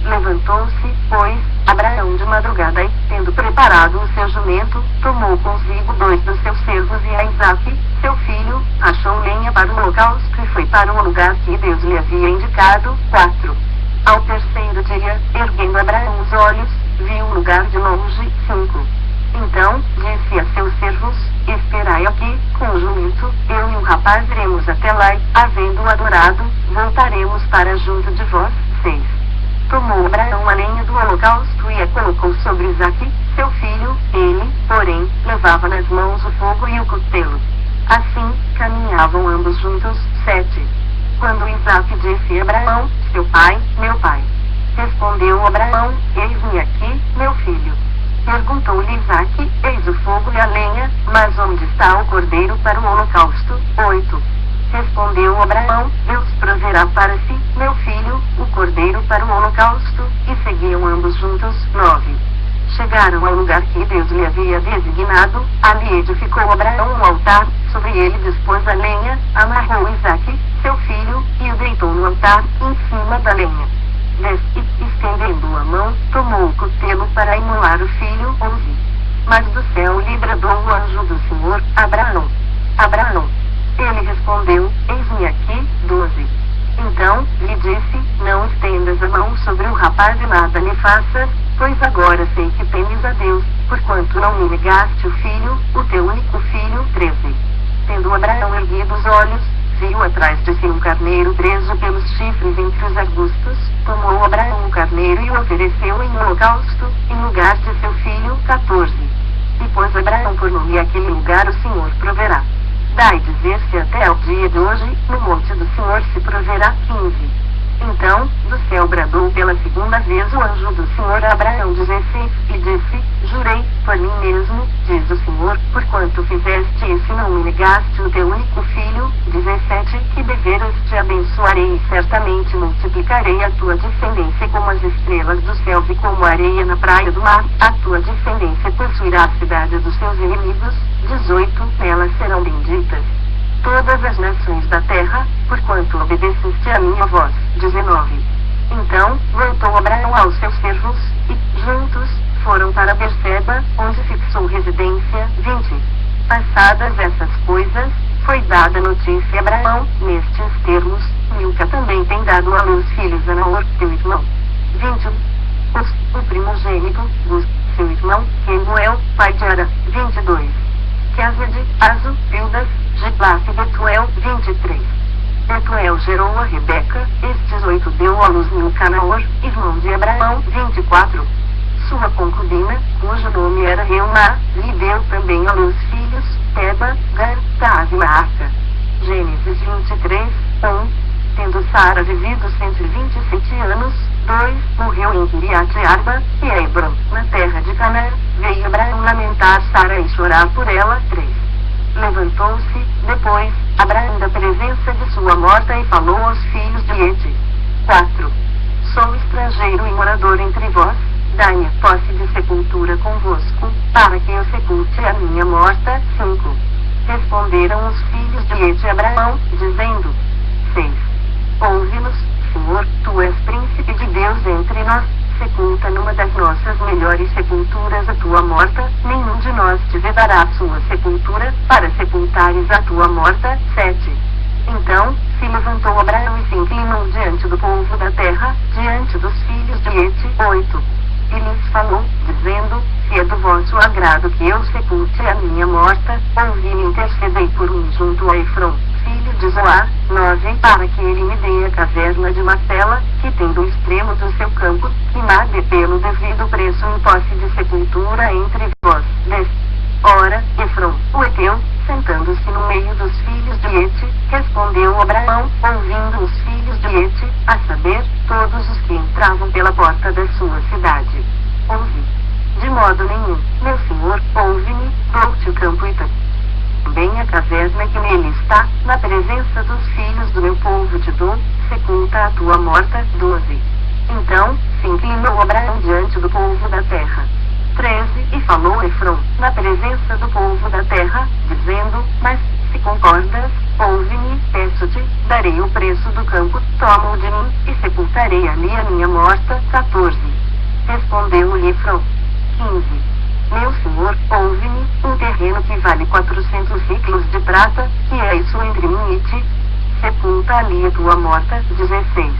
Levantou-se, pois, Abraão de madrugada e, tendo preparado o seu jumento, tomou consigo 2 dos seus servos e a Isaque, seu filho, achou lenha para o holocausto e foi para o lugar que Deus lhe havia indicado. 4. Ao terceiro dia, erguendo Abraão os olhos, viu o lugar de longe. 5. Então, disse a seus servos, esperai aqui, com o jumento, eu e o rapaz iremos até lá e, havendo-o adorado, voltaremos para junto de vós. 6. Tomou Abraão a lenha do holocausto e a colocou sobre Isaque, seu filho, ele, porém, levava nas mãos o fogo e o cutelo. Assim, caminhavam ambos juntos. 7. Quando Isaque disse a Abraão, seu pai, meu pai. Respondeu Abraão, eis-me aqui, meu filho. Perguntou-lhe Isaque, eis o fogo e a lenha, mas onde está o cordeiro para o holocausto? 8. Respondeu Abraão, Deus proverá para si, meu filho, o cordeiro para o holocausto, e seguiam ambos juntos. 9. Chegaram ao lugar que Deus lhe havia designado, ali edificou Abraão um altar, sobre ele dispôs a lenha, amarrou Isaque, seu filho, e o deitou no altar, em cima da lenha. 10. E, estendendo a mão, tomou o cutelo para imolar o filho. 11. Mas do céu lhe bradou o anjo do Senhor, Abraão. Abraão. Ele respondeu, eis-me aqui. 12. Então, lhe disse, não estendas a mão sobre o rapaz e nada lhe faças, pois agora sei que temes a Deus, porquanto não me negaste o filho, o teu único filho. 13. Tendo Abraão erguido os olhos, viu atrás de si um carneiro preso pelos chifres entre os arbustos, tomou Abraão o carneiro e o ofereceu em holocausto, em lugar de seu filho. 14. E pôs Abraão por nome aquele lugar o Senhor proverá. Dai dizer-se até ao dia de hoje, no monte do Senhor se proverá. 15. Então, do céu bradou pela segunda vez o anjo do Senhor a Abraão 16, e disse, jurei, por mim mesmo, diz o Senhor, porquanto fizeste isso e não me negaste o teu único filho. 17, que deveras te abençoarei e certamente multiplicarei a tua descendência como as estrelas do céu e como a areia na praia do mar, a tua descendência possuirá a cidade dos seus inimigos. 18, nelas serão benditas todas as nações da terra, porquanto obedeceste a minha voz. 19. Então, voltou Abraão aos seus servos, e, juntos, foram para Berseba, onde fixou residência. 20. Passadas essas coisas, foi dada notícia a Abraão, nestes termos, Milca também tem dado à luz filhos a Naor, teu irmão. 21. O primogênito, Gus, seu irmão, Kemuel, pai de Ara, 22. Quesed, Azo, Pildas, Giblaf e Betuel, 23. Betuel gerou a Rebeca, estes 8 deu à luz Milcanaor, irmão de Abraão, 24. Sua concubina, cujo nome era Reumá, lhe deu também à luz filhos, Teba, Gar, Taaz e Maaca. Gênesis 23, 1. Tendo Sara vivido 127 anos, 2, morreu em Kiriat Arba, e Hebron, na terra de Canaã, veio Abraão lamentar Sara e chorar por ela, 3. Levantou-se, depois, Abraão da presença de sua morta e falou aos filhos de Et. 4. Sou estrangeiro e morador entre vós, dai-me posse de sepultura convosco, para que eu sepulte a minha morta, 5. Responderam os filhos de Et a Abraão, dizendo, 6. Ouve-nos, Senhor, tu és príncipe de Deus entre nós, sepulta numa das nossas melhores sepulturas a tua morta, nenhum de nós te vedará a sua sepultura, para sepultares a tua morta, 7. Então, se levantou Abraão e se inclinou diante do povo da terra, diante dos filhos de Et, 8. E lhes falou, dizendo, se é do vosso agrado que eu sepulte a minha morta, ouvi-me intercedei por mim junto a Efron, filho de Zoar, 9, para que ele me dê a caverna de Macpela, que tem do extremo do seu campo, e me dê pelo devido preço em posse de sepultura entre vós, 10. Ora, Efron, o Eteu, sentando-se no meio dos filhos de Et, respondeu Abraão, ouvindo os filhos de Et, a saber, todos os que entravam pela porta da sua cidade. 11. De modo nenhum, meu senhor, ouve-me, dou-te o campo e também a caverna que nele está, na presença dos filhos do meu povo te dou, sepulta a tua morta, 12. Então, se inclinou Abraão diante do povo da terra. 13, e falou Efron, na presença do povo da terra, dizendo, mas, se concordas, ouve-me, peço-te, darei o preço do campo, toma-o de mim, e sepultarei ali a minha morta, 14. Respondeu-lhe Efron, 15. Meu senhor, ouve-me, um terreno que vale 400 ciclos de prata, que é isso entre mim e ti? Sepulta ali a tua morta, 16.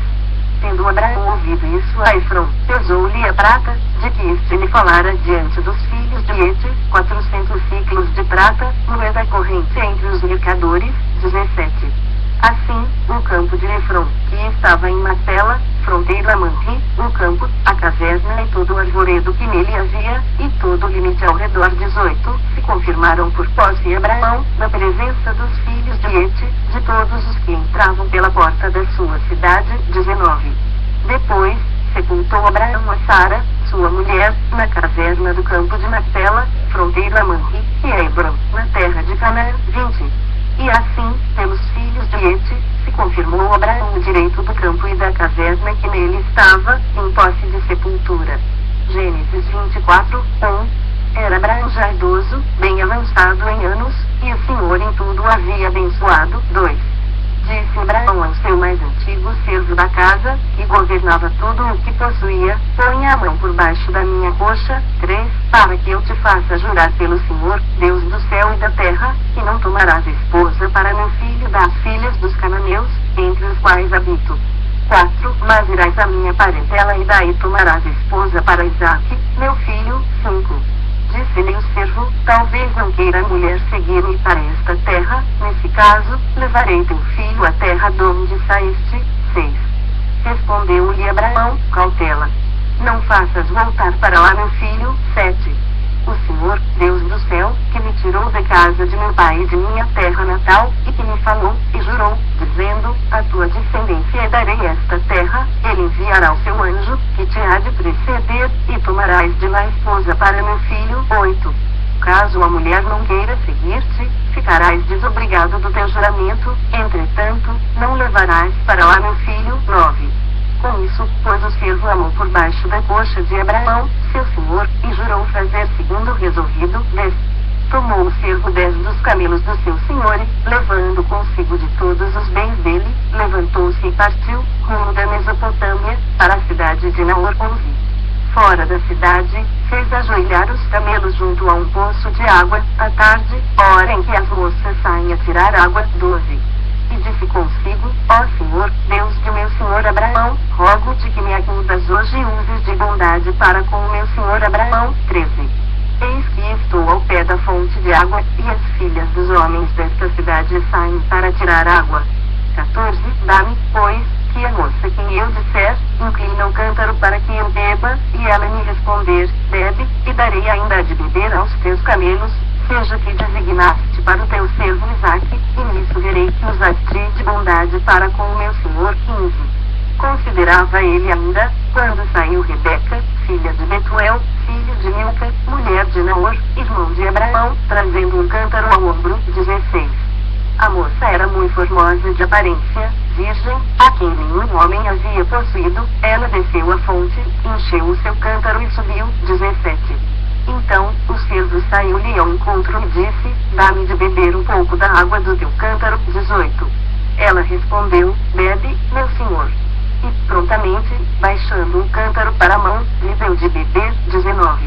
Tendo Abraão ouvido isso a Efron, pesou-lhe a prata, de que este lhe falara diante dos filhos de Et, 400 ciclos de prata, moeda corrente entre os mercadores, 17. Assim, o campo de Efron, que estava em Macpela, fronteira a Manri, o campo, a caverna e todo o arvoredo que nele havia, e todo o limite ao redor, 18, se confirmaram por posse Abraão, na presença dos filhos de Et, de todos os que entravam pela porta da sua cidade, 19. Depois, sepultou Abraão a Sara, sua mulher, na caverna do campo de Macpela, fronteira a Manri, e a Hebron, na terra de Canaã, 20. E assim, pelos filhos de Et, se confirmou Abraão o direito do campo e da caverna que nele estava, em posse de sepultura. Gênesis 24, 1. Era Abraão já idoso, bem avançado em anos, e o Senhor em tudo o havia abençoado. 2. Disse Abraão ao seu mais antigo servo da casa, que governava tudo o que possuía, ponha a mão por baixo da minha coxa, 3, para que eu te faça jurar pelo Senhor, Deus do céu e da terra, que não tomarás esposa para meu filho das filhas dos cananeus, entre os quais habito. 4, mas irás à minha parentela e daí tomarás esposa para Isaque, meu filho, 5. Disse-lhe o servo, talvez não queira a mulher seguir-me para esta terra, nesse caso, levarei teu filho à terra de onde saíste, 6. Respondeu-lhe Abraão, cautela. Não faças voltar para lá meu filho, 7. O Senhor, Deus do céu, que me tirou da casa de meu pai e de minha terra natal, e que me falou, e jurou, dizendo, a tua descendência darei esta terra, ele enviará o seu anjo, que te há de preceder, e tomarás de lá esposa para meu filho, 8. Caso a mulher não queira seguir-te, ficarás desobrigado do teu juramento, entretanto, não levarás para lá meu filho, 9. Com isso, pôs o servo a mão por baixo da coxa de Abraão, seu senhor, e jurou fazer segundo o resolvido, 10. Tomou o servo 10 dos camelos do seu senhor e, levando consigo de todos os bens dele, levantou-se e partiu, rumo da Mesopotâmia, para a cidade de Naor, 11. Fora da cidade, fez ajoelhar os camelos junto a um poço de água, à tarde, hora em que as moças saem a tirar água, 12. E disse consigo, ó Senhor, Deus de meu senhor Abraão, rogo-te que me acudas hoje e uses de boa bondade para com o meu senhor Abraão. 13. Eis que estou ao pé da fonte de água, e as filhas dos homens desta cidade saem para tirar água. 14. Dá-me, pois, que a moça quem eu disser, inclina o cântaro para que eu beba, e ela me responder, bebe, e darei ainda de beber aos teus camelos, seja que designaste para o teu servo Isaque, e nisso verei que usaste de bondade para com o meu senhor. 15. Considerava ele ainda, quando saiu Rebeca, filha de Betuel, filho de Milca, mulher de Naor, irmão de Abraão, trazendo um cântaro ao ombro. 16. A moça era muito formosa de aparência, virgem, a quem nenhum homem havia possuído. Ela desceu a fonte, encheu o seu cântaro e subiu. 17. Então, o servo saiu-lhe ao encontro e disse, dá-me de beber um pouco da água do teu cântaro. 18. Ela respondeu, bebe, meu senhor. E, prontamente, baixando um cântaro para a mão, lhe deu de beber. 19.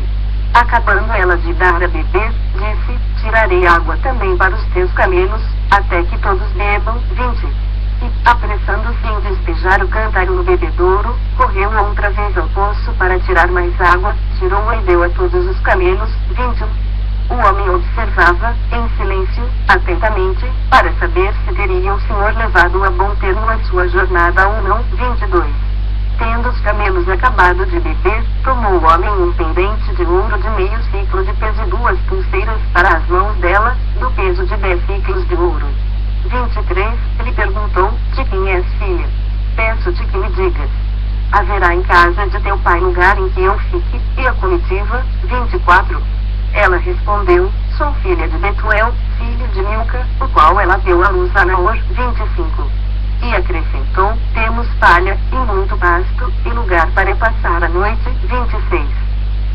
Acabando ela de dar a beber, disse, tirarei água também para os teus camelos, até que todos bebam. 20. E, apressando-se em despejar o cântaro no bebedouro, correu outra vez ao poço para tirar mais água, tirou-a e deu a todos os camelos. 21. O homem observava, em silêncio, atentamente, para saber se teria o senhor levado a bom termo a sua jornada ou não. 22. Tendo os camelos acabado de beber, tomou o homem um pendente de ouro de meio ciclo de peso e 2 pulseiras para as mãos dela, do peso de 10 ciclos de ouro. 23. Ele perguntou, de quem és filha? Peço-te que me digas. Haverá em casa de teu pai lugar em que eu fique, e a comitiva? 24. Ela respondeu, sou filha de Betuel, filho de Milca, o qual ela deu à luz a Naor. 25. E acrescentou, temos palha, e muito pasto, e lugar para passar a noite. 26.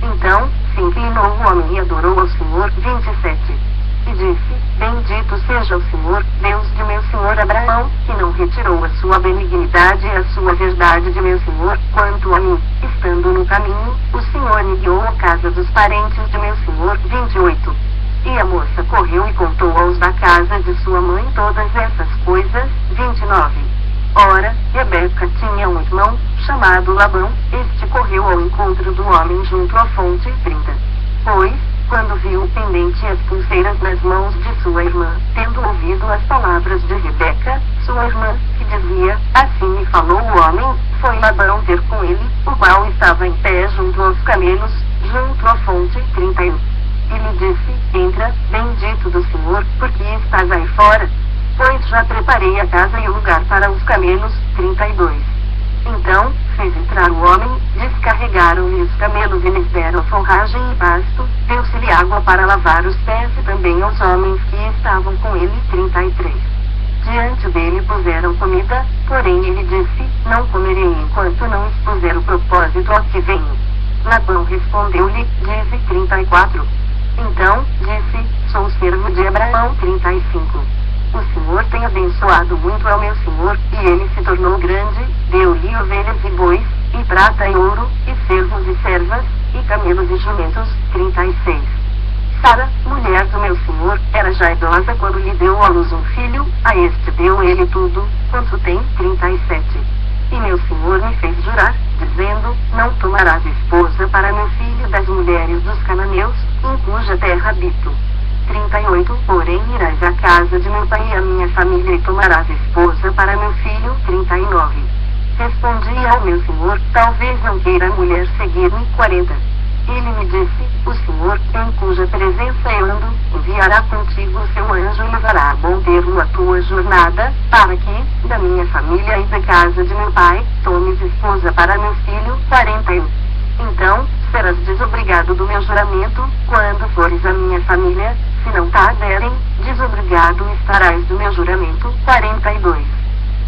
Então, se inclinou o homem e adorou ao Senhor. 27. E disse, bendito seja o Senhor, Deus de meu senhor Abraão, que não retirou a sua benignidade e a sua verdade de meu senhor. Quanto a mim, estando no caminho, o Senhor me guiou à casa dos parentes de meu senhor. 28. E a moça correu e contou aos da casa de sua mãe todas essas coisas. 29. Ora, Rebeca tinha um irmão, chamado Labão, este correu ao encontro do homem junto à fonte. 30. Pois, quando viu o pendente e as pulseiras nas mãos de sua irmã, tendo ouvido as palavras de Rebeca, sua irmã, que dizia, assim me falou o homem, foi Labão ter com ele, o qual estava em pé junto aos camelos, junto à fonte. 31. E lhe disse, entra, bendito do Senhor, porque estás aí fora? Pois já preparei a casa e o lugar para os camelos. 32. Então, fez entrar o homem, descarregaram-lhe os camelos e lhes deram forragem e pasto, deu-se-lhe água para lavar os pés e também aos homens que estavam com ele. 33. Diante dele puseram comida, porém ele disse, não comerei enquanto não expuser o propósito a que venho. Labão respondeu-lhe, dize. 34. Então, disse, sou servo de Abraão. 35. O Senhor tem abençoado muito ao meu senhor, e ele se tornou grande, deu-lhe ovelhas e bois, e prata e ouro, e servos e servas, e camelos e jumentos. 36. Sara, mulher do meu senhor, era já idosa quando lhe deu à luz um filho, a este deu ele tudo, quanto tem. 37. E meu senhor me fez jurar, dizendo, não tomarás esposa para meu filho das mulheres dos cananeus, em cuja terra habito. 38. Porém irás à casa de meu pai e à minha família e tomarás esposa para meu filho. 39. Respondi ao meu senhor, talvez não queira a mulher seguir-me. 40. Ele me disse, o Senhor, em cuja presença eu ando, enviará contigo o seu anjo e levará a bom termo a tua jornada, para que, da minha família e da casa de meu pai, tomes esposa para meu filho. 41. Então, serás desobrigado do meu juramento, quando fores à minha família, se não tá derem, desobrigado estarás do meu juramento. 42.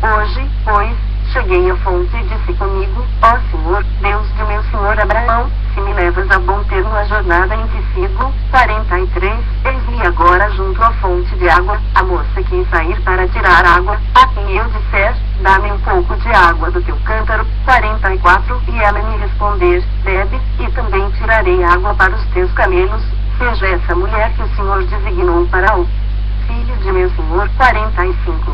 Hoje, pois, cheguei à fonte e disse comigo, ó Senhor, Deus de meu senhor Abraão, se me levas a bom termo a jornada em que sigo. 43. Eis-me agora junto à fonte de água, a moça quis sair para tirar água, a quem eu disser, dá-me um pouco de água do teu cântaro. 44. E ela me responder, bebe, e também tirarei água para os teus camelos, seja essa mulher que o Senhor designou para o filho de meu senhor. 45.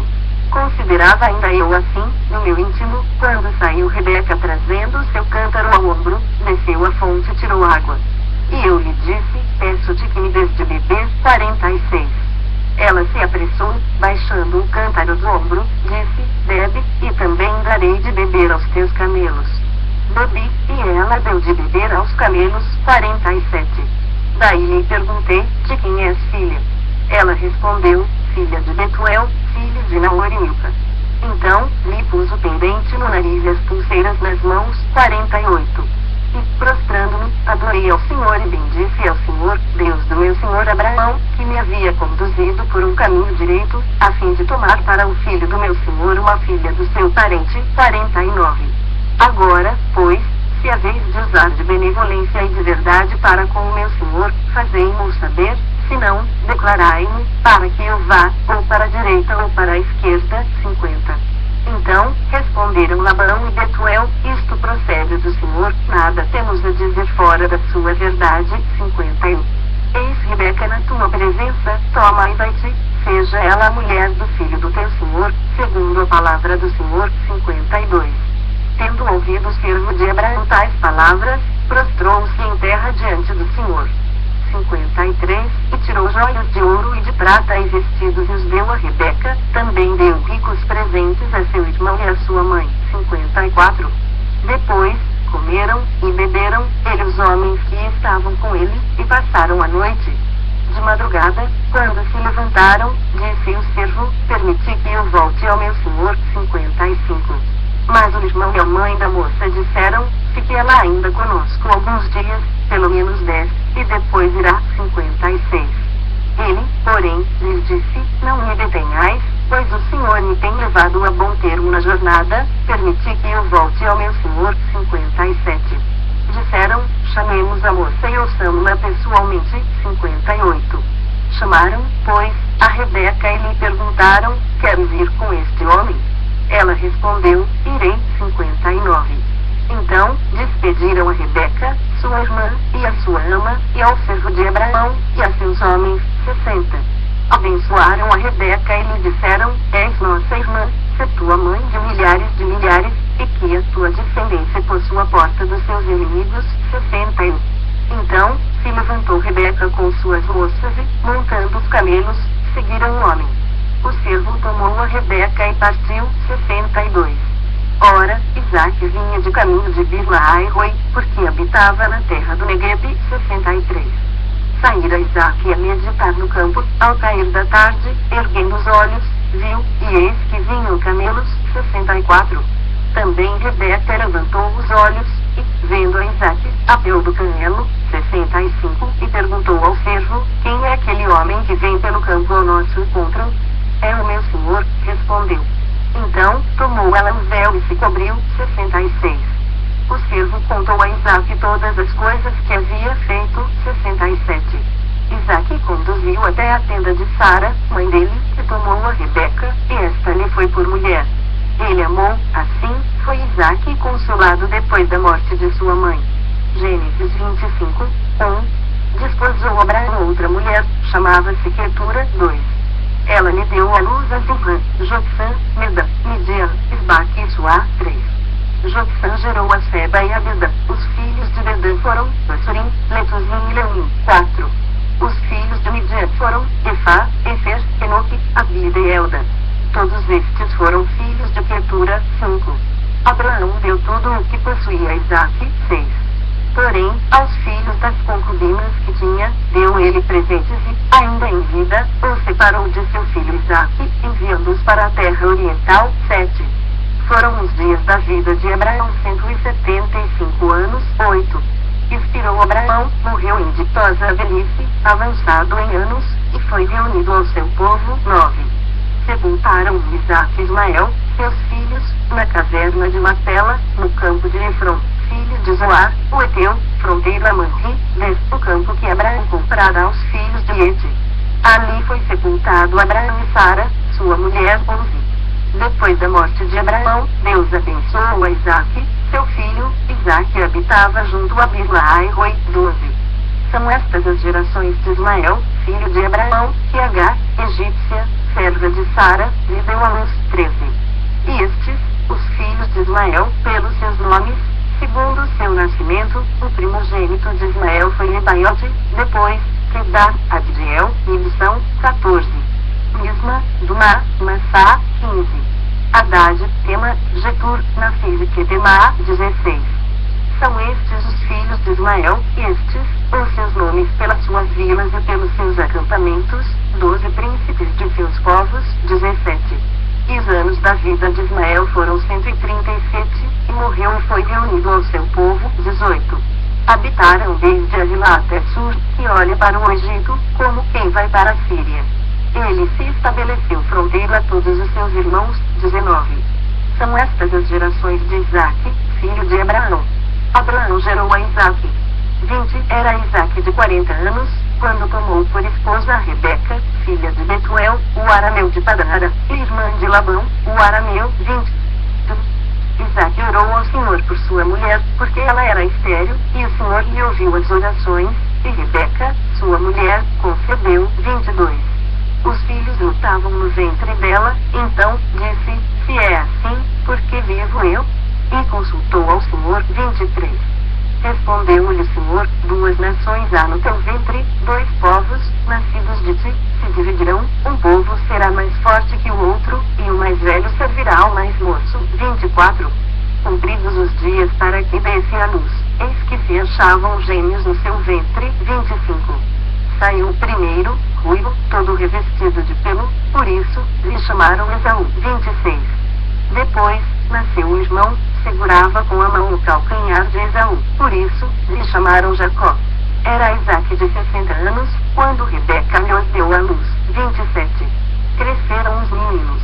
Considerava ainda eu assim, no meu íntimo, quando saiu Rebeca trazendo seu cântaro ao ombro, desceu à fonte e tirou água. E eu lhe disse, peço-te que me des de beber. 46. Ela se apressou, baixando o cântaro do ombro, disse, bebe, e também darei de beber aos teus camelos. Bebi, e ela deu de beber aos camelos. 47. Daí lhe perguntei, de quem és filha? Ela respondeu, filha de Betuel, filho de Naor e Milca. Então, lhe pus o pendente no nariz e as pulseiras nas mãos. 48. E, prostrando-me, adorei ao Senhor e bendisse ao Senhor, Deus do meu senhor Abraão, que me havia conduzido por um caminho direito, a fim de tomar para o filho do meu senhor uma filha do seu parente. 49. Agora, pois, se haveis de usar de benevolência e de verdade para com o meu senhor, fazei-mo saber, se não, declarai-me, para que eu vá, ou para a direita ou para a esquerda. 50. Então, responderam Labão e Betuel, isto procede do Senhor, nada temos a dizer fora da sua verdade. 51. Eis Rebeca na tua presença, toma e vai-te, seja ela a mulher do filho do teu Senhor, segundo a palavra do Senhor. 52. Tendo ouvido o servo de Abraão tais palavras, prostrou-se em terra diante do Senhor. 53, e tirou joias de ouro e de prata e vestidos e os deu a Rebeca, também deu ricos presentes a seu irmão e a sua mãe. 54. Depois, comeram e beberam, ele e os homens que estavam com ele, e passaram a noite. De madrugada, quando se levantaram, disse o servo, permiti que eu volte ao meu senhor. 55. Mas o irmão e a mãe da moça disseram, fique ela ainda conosco alguns dias, pelo menos 10, e depois irá. 56. Ele, porém, lhes disse, não me detenhais, pois o Senhor me tem levado a bom termo na jornada, permiti que eu volte ao meu senhor. 57. Disseram, chamemos a moça e ouçamo-la pessoalmente. 58. Chamaram, pois, a Rebeca e lhe perguntaram, queres ir com este homem? Ela respondeu, irei. 59. Então, despediram a Rebeca, sua irmã, e a sua ama, e ao servo de Abraão, e a seus homens. 60. Abençoaram a Rebeca e lhe disseram, és nossa irmã, se tua mãe de milhares, e que a tua descendência possua a porta dos seus inimigos. 61. Então, se levantou Rebeca com suas moças e, montando os camelos, seguiram o homem. O servo tomou a Rebeca e partiu. 62. Ora, Isaque vinha de caminho de Bir-Lahai-Roi, porque habitava na terra do Neguebe. 63. Saíra Isaque a meditar no campo, ao cair da tarde, erguendo os olhos, viu, e eis que vinham camelos. 64. Também Rebeca levantou os olhos, e, vendo a Isaque, apeou do camelo. 65. E perguntou ao servo, quem é aquele homem que vem pelo campo ao nosso encontro? É o meu senhor, respondeu. Então, tomou ela um véu e se cobriu. 66. O servo contou a Isaque todas as coisas que havia feito. 67. Isaque conduziu até a tenda de Sara, mãe dele, e tomou a Rebeca, e esta lhe foi por mulher. Ele amou, assim, foi Isaque consolado depois da morte de sua mãe. Gênesis 25, 1. Desposou Abraão outra mulher, chamava-se Quetura. 2. Ela lhe deu à luz a Zimrã, Joksã, Medan, Midian, Isbaque e Suá. 3. Joksã gerou a Seba e a Dedan. Os filhos de Dedan foram Assurim, Letuzim e Leumim. 4. Os filhos de Midian foram Efá, Efer, Enoque, Abida e Elda. Todos estes foram filhos de Quetura. 5. Abraão deu tudo o que possuía a Isaque. 6. Porém, aos filhos das concubinas que tinha, deu ele presentes e, ainda em vida, os separou de seu filho Isaque, enviando-os para a terra oriental. 7. Foram os dias da vida de Abraão 175 anos. 8. Expirou Abraão, morreu em ditosa velhice, avançado em anos, e foi reunido ao seu povo. 9. Sepultaram Isaque e Ismael, seus filhos, na caverna de Macpela, no campo de Efron, filho de Zoar, o Eteu, fronteira a Manri, desde o campo que Abraão comprara aos filhos de Ete. Ali foi sepultado Abraão e Sara, sua mulher. 11. Depois da morte de Abraão, Deus abençoou a Isaque, seu filho. Isaque habitava junto a Bir-Lahai-Roi. 12. São estas as gerações de Ismael, filho de Abraão, que Agar, egípcia, serva de Sara, lhe deu à luz 13. E estes, os filhos de Ismael, pelos seus nomes, segundo o seu nascimento, o primogênito de Ismael foi Nebaiote, depois, Kedar, Abdiel, Ibsão, 14. Misma, Dumá, Massá, 15. Haddad, Tema, Getur, Nafis e Quedemá, 16. São estes os filhos de Ismael, estes, os seus nomes pelas suas vilas e pelos seus acampamentos, 12 príncipes de seus povos, 17. E os anos da vida de Ismael foram 137, e morreu e foi reunido ao seu povo, 18. Habitaram desde Avila até Sur, e olha para o Egito, como quem vai para a Síria. Ele se estabeleceu fronteira a todos os seus irmãos, 19. São estas as gerações de Isaque, filho de Abraão. Abraão gerou a Isaque. 20 era Isaque de 40 anos, quando tomou por esposa a Rebeca, filha de Betuel, o arameu de Padara, irmã de Labão, o arameu, 20. Isaque orou ao Senhor por sua mulher, porque ela era estéril, e o Senhor lhe ouviu as orações, e Rebeca, sua mulher, concebeu, 22. Os filhos lutavam no ventre dela, então, disse, se é assim, por que vivo eu? E consultou ao Senhor, 23. Respondeu-lhe o Senhor, 2 nações há no teu ventre, 2 povos, nascidos de ti, se dividirão, um povo será mais forte que o outro, e o mais velho servirá ao mais moço, 24. Cumpridos os dias para que desse à luz, eis que se achavam gêmeos no seu ventre, 25. Saiu o primeiro, ruivo, todo revestido de pelo, por isso, lhe chamaram Esaú, 26. Depois, nasceu o irmão, segurava com a mão o calcanhar de Esaú, por isso, lhe chamaram Jacó. Era Isaque de 60 anos, quando Rebeca lhes deu à luz, 27. Cresceram os meninos.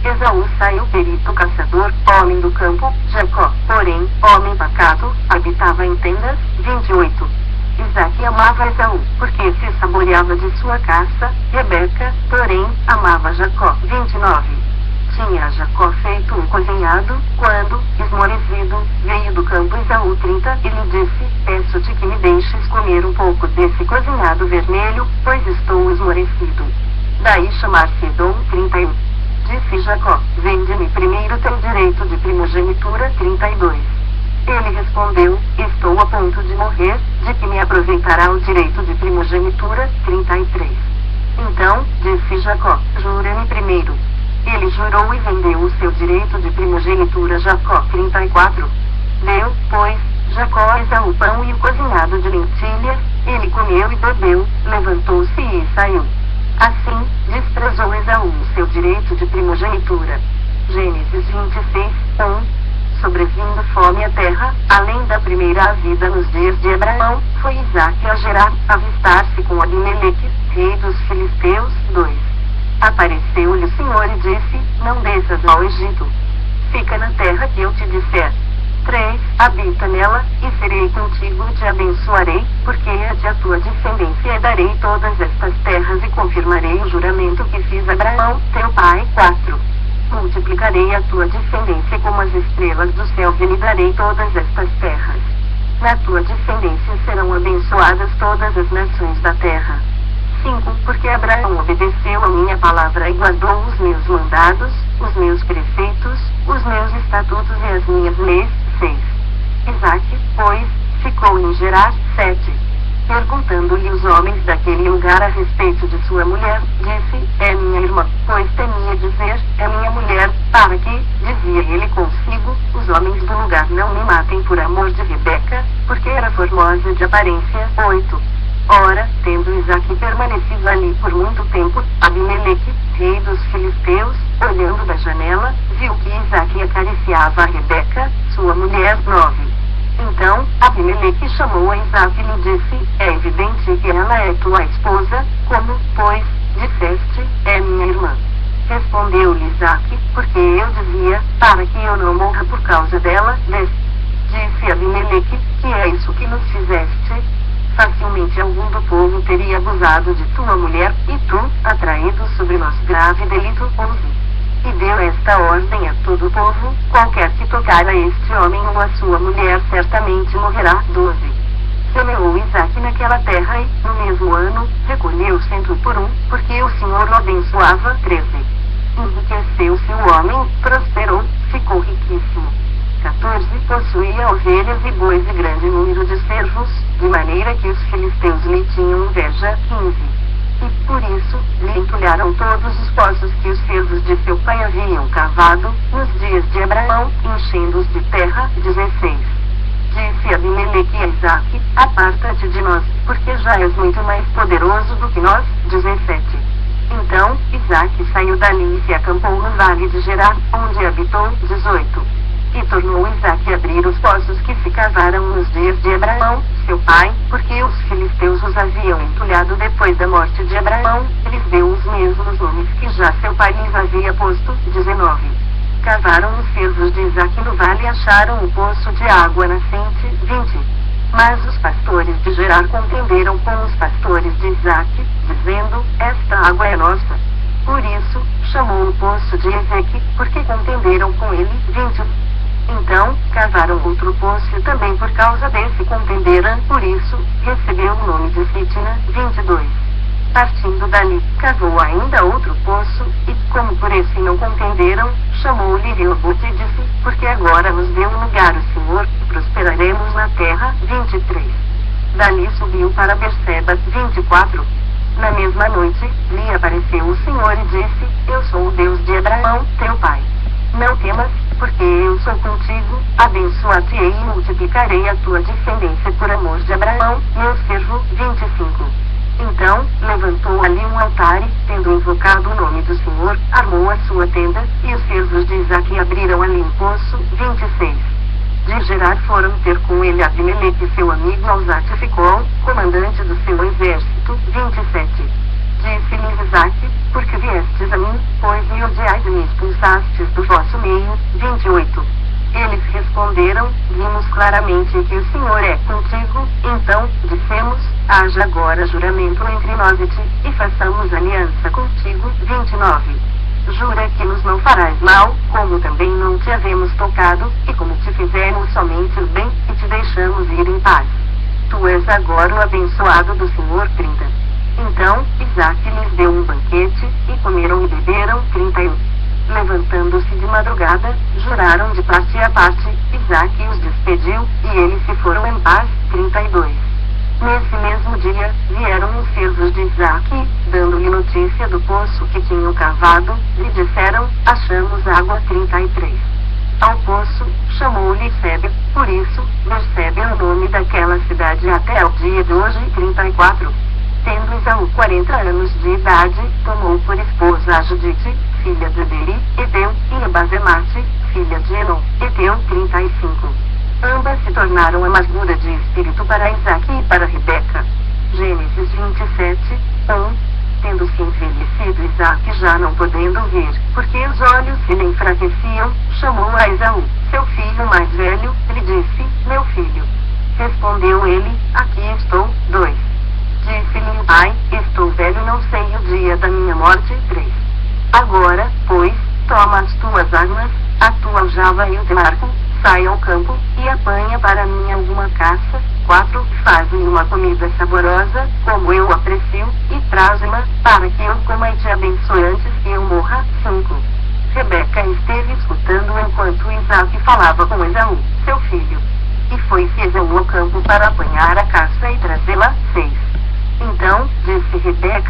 Esaú saiu perito caçador, homem do campo, Jacó, porém, homem pacato, habitava em tendas, 28. Isaque amava Esaú, porque se saboreava de sua caça, Rebeca, porém, amava Jacó, 29. Tinha Jacó feito um cozinhado, quando, esmorecido, veio do campo Esaú 30 e lhe disse, peço-te que me deixes comer um pouco desse cozinhado vermelho, pois estou esmorecido. Daí chamar-se Edom, 31. Disse Jacó, vende-me primeiro teu direito de primogenitura, 32. Ele respondeu, estou a ponto de morrer, de que me aproveitará o direito de primogenitura, 33. Então, disse Jacó, jura-me primeiro. Ele jurou e vendeu o seu direito de primogenitura Jacó, 34. Deu, pois, Jacó a Esaú pão e o cozinhado de lentilhas, ele comeu e bebeu, levantou-se e saiu. Assim, desprezou Esaú o seu direito de primogenitura. Gênesis 26, 1. Sobrevindo fome à terra, além da primeira vida nos dias de Abraão, foi Isaque a Gerar, avistar-se com Abimeleque, rei dos filisteus, 2. Apareceu-lhe o Senhor e disse, não desças ao Egito. Fica na terra que eu te disser. 3. Habita nela, e serei contigo e te abençoarei, porque a tua descendência darei todas estas terras e confirmarei o juramento que fiz a Abraão, teu pai. 4. Multiplicarei a tua descendência como as estrelas do céu e lhe darei todas estas terras. Na tua descendência serão abençoadas todas as nações da terra. 5. Porque Abraão obedeceu a minha palavra e guardou os meus mandados, os meus preceitos, os meus estatutos e as minhas leis. 6. Isaque, pois, ficou em Gerar. 7. Perguntando-lhe os homens daquele lugar a respeito de sua mulher, disse, é minha irmã, pois temia dizer, é minha mulher, para que, dizia ele consigo, os homens do lugar não me matem por amor de Rebeca, porque era formosa de aparência. 8. Ora, tendo Isaque permanecido ali por muito tempo, Abimeleque, rei dos filisteus, olhando da janela, viu que Isaque acariciava a Rebeca, sua mulher. 9. Então, Abimeleque chamou a Isaque e lhe disse, é evidente que ela é tua esposa, como, pois, disseste, é minha irmã. Respondeu-lhe Isaque, porque eu dizia, para que eu não morra por causa dela. 10. Disse Abimeleque, que é isso que nos fizeste? Facilmente algum do povo teria abusado de tua mulher, e tu, atraído sobre nós grave delito. 11. E deu esta ordem a todo o povo, qualquer que tocar a este homem ou a sua mulher certamente morrerá. 12. Semeou Isaque naquela terra e, no mesmo ano, recolheu 100 por um, porque o Senhor o abençoava. 13. Enriqueceu-se o homem, prosperou, ficou riquíssimo. 14. Possuía ovelhas e bois e grande número de servos, de maneira que os filisteus lhe tinham inveja. 15. E, por isso, lhe entulharam todos os poços que os servos de seu pai haviam cavado, nos dias de Abraão, enchendo-os de terra. 16. Disse Abimeleque a Isaque: aparta-te de nós, porque já és muito mais poderoso do que nós. 17. Então, Isaque saiu dali e se acampou no vale de Gerar, onde habitou. 18. E tornou Isaque a abrir os poços que se cavaram nos dias de Abraão, seu pai, porque os filisteus os haviam entulhado depois da morte de Abraão. Lhes deu os mesmos nomes que já seu pai lhes havia posto. 19. Cavaram os servos de Isaque no vale e acharam o poço de água nascente. 20. Mas os pastores de Gerar contenderam com os pastores de Isaque, dizendo: esta água é nossa. Por isso, chamou o poço de Ezeque, porque contenderam com ele. 20. Então, cavaram outro poço e também por causa desse contenderam, por isso, recebeu o nome de Sitna. 22. Partindo dali, cavou ainda outro poço, e, como por esse não contenderam, chamou-lhe Reobote e disse: porque agora nos deu um lugar o Senhor, e prosperaremos na terra. 23. Dali subiu para Berseba. 24. Na mesma noite, lhe apareceu o Senhor e disse: eu sou o Deus de Abraão, teu pai. Não temas, porque eu sou contigo, abençoar-te-ei e multiplicarei a tua descendência por amor de Abraão, meu servo. 25. Então, levantou ali um altar e, tendo invocado o nome do Senhor, armou a sua tenda, e os servos de Isaque abriram ali um poço. 26. De Gerar foram ter com ele Abimeleque seu amigo Alzate Ficol, comandante do seu exército. 27. Disse-lhes Isaque: porque viestes a mim, pois me odiais e me expulsastes do vosso meio. 28. Eles responderam: vimos claramente que o Senhor é contigo. Então, dissemos: haja agora juramento entre nós e ti, e façamos aliança contigo. 29. Jura que nos não farás mal, como também não te havemos tocado, e como te fizemos somente o bem, e te deixamos ir em paz. Tu és agora o abençoado do Senhor. 30. Então, Isaque lhes deu um banquete, e comeram e beberam. 31. Levantando-se de madrugada, juraram de parte a parte. Isaque os despediu, e eles se foram em paz. 32. Nesse mesmo dia, vieram os servos de Isaque, dando-lhe notícia do poço que tinham cavado, lhe disseram: achamos água. 33. Ao poço, chamou-lhe Sebe, por isso, Bersebe é o nome daquela cidade até ao dia de hoje. 34. Tendo Esaú 40 anos de idade, tomou por esposa a Judite, filha de Beri, Eteu, e a Basemate, filha de Enon, Eteu. 35. Ambas se tornaram amargura de espírito para Isaque e para Rebeca. Gênesis 27, 1. Tendo-se envelhecido Isaque, já não podendo ver, porque os olhos se lhe enfraqueciam, chamou a Esaú, seu filho mais velho, lhe disse: meu filho. Respondeu ele: aqui estou. 2. Disse-lhe o pai: estou velho, não sei o dia da minha morte. 3. Agora, pois, toma as tuas armas, a tua aljava e o teu arco, sai ao campo, e apanha para mim alguma caça. 4. Faz-me uma comida saborosa, como eu aprecio, e traz-me, para que eu coma e te abençoe antes que eu morra. 5. Rebeca esteve escutando enquanto Isaque falava com Esaú, seu filho. E foi-se Esaú ao campo para apanhar a caça e trazê-la. 6. Então, disse Rebeca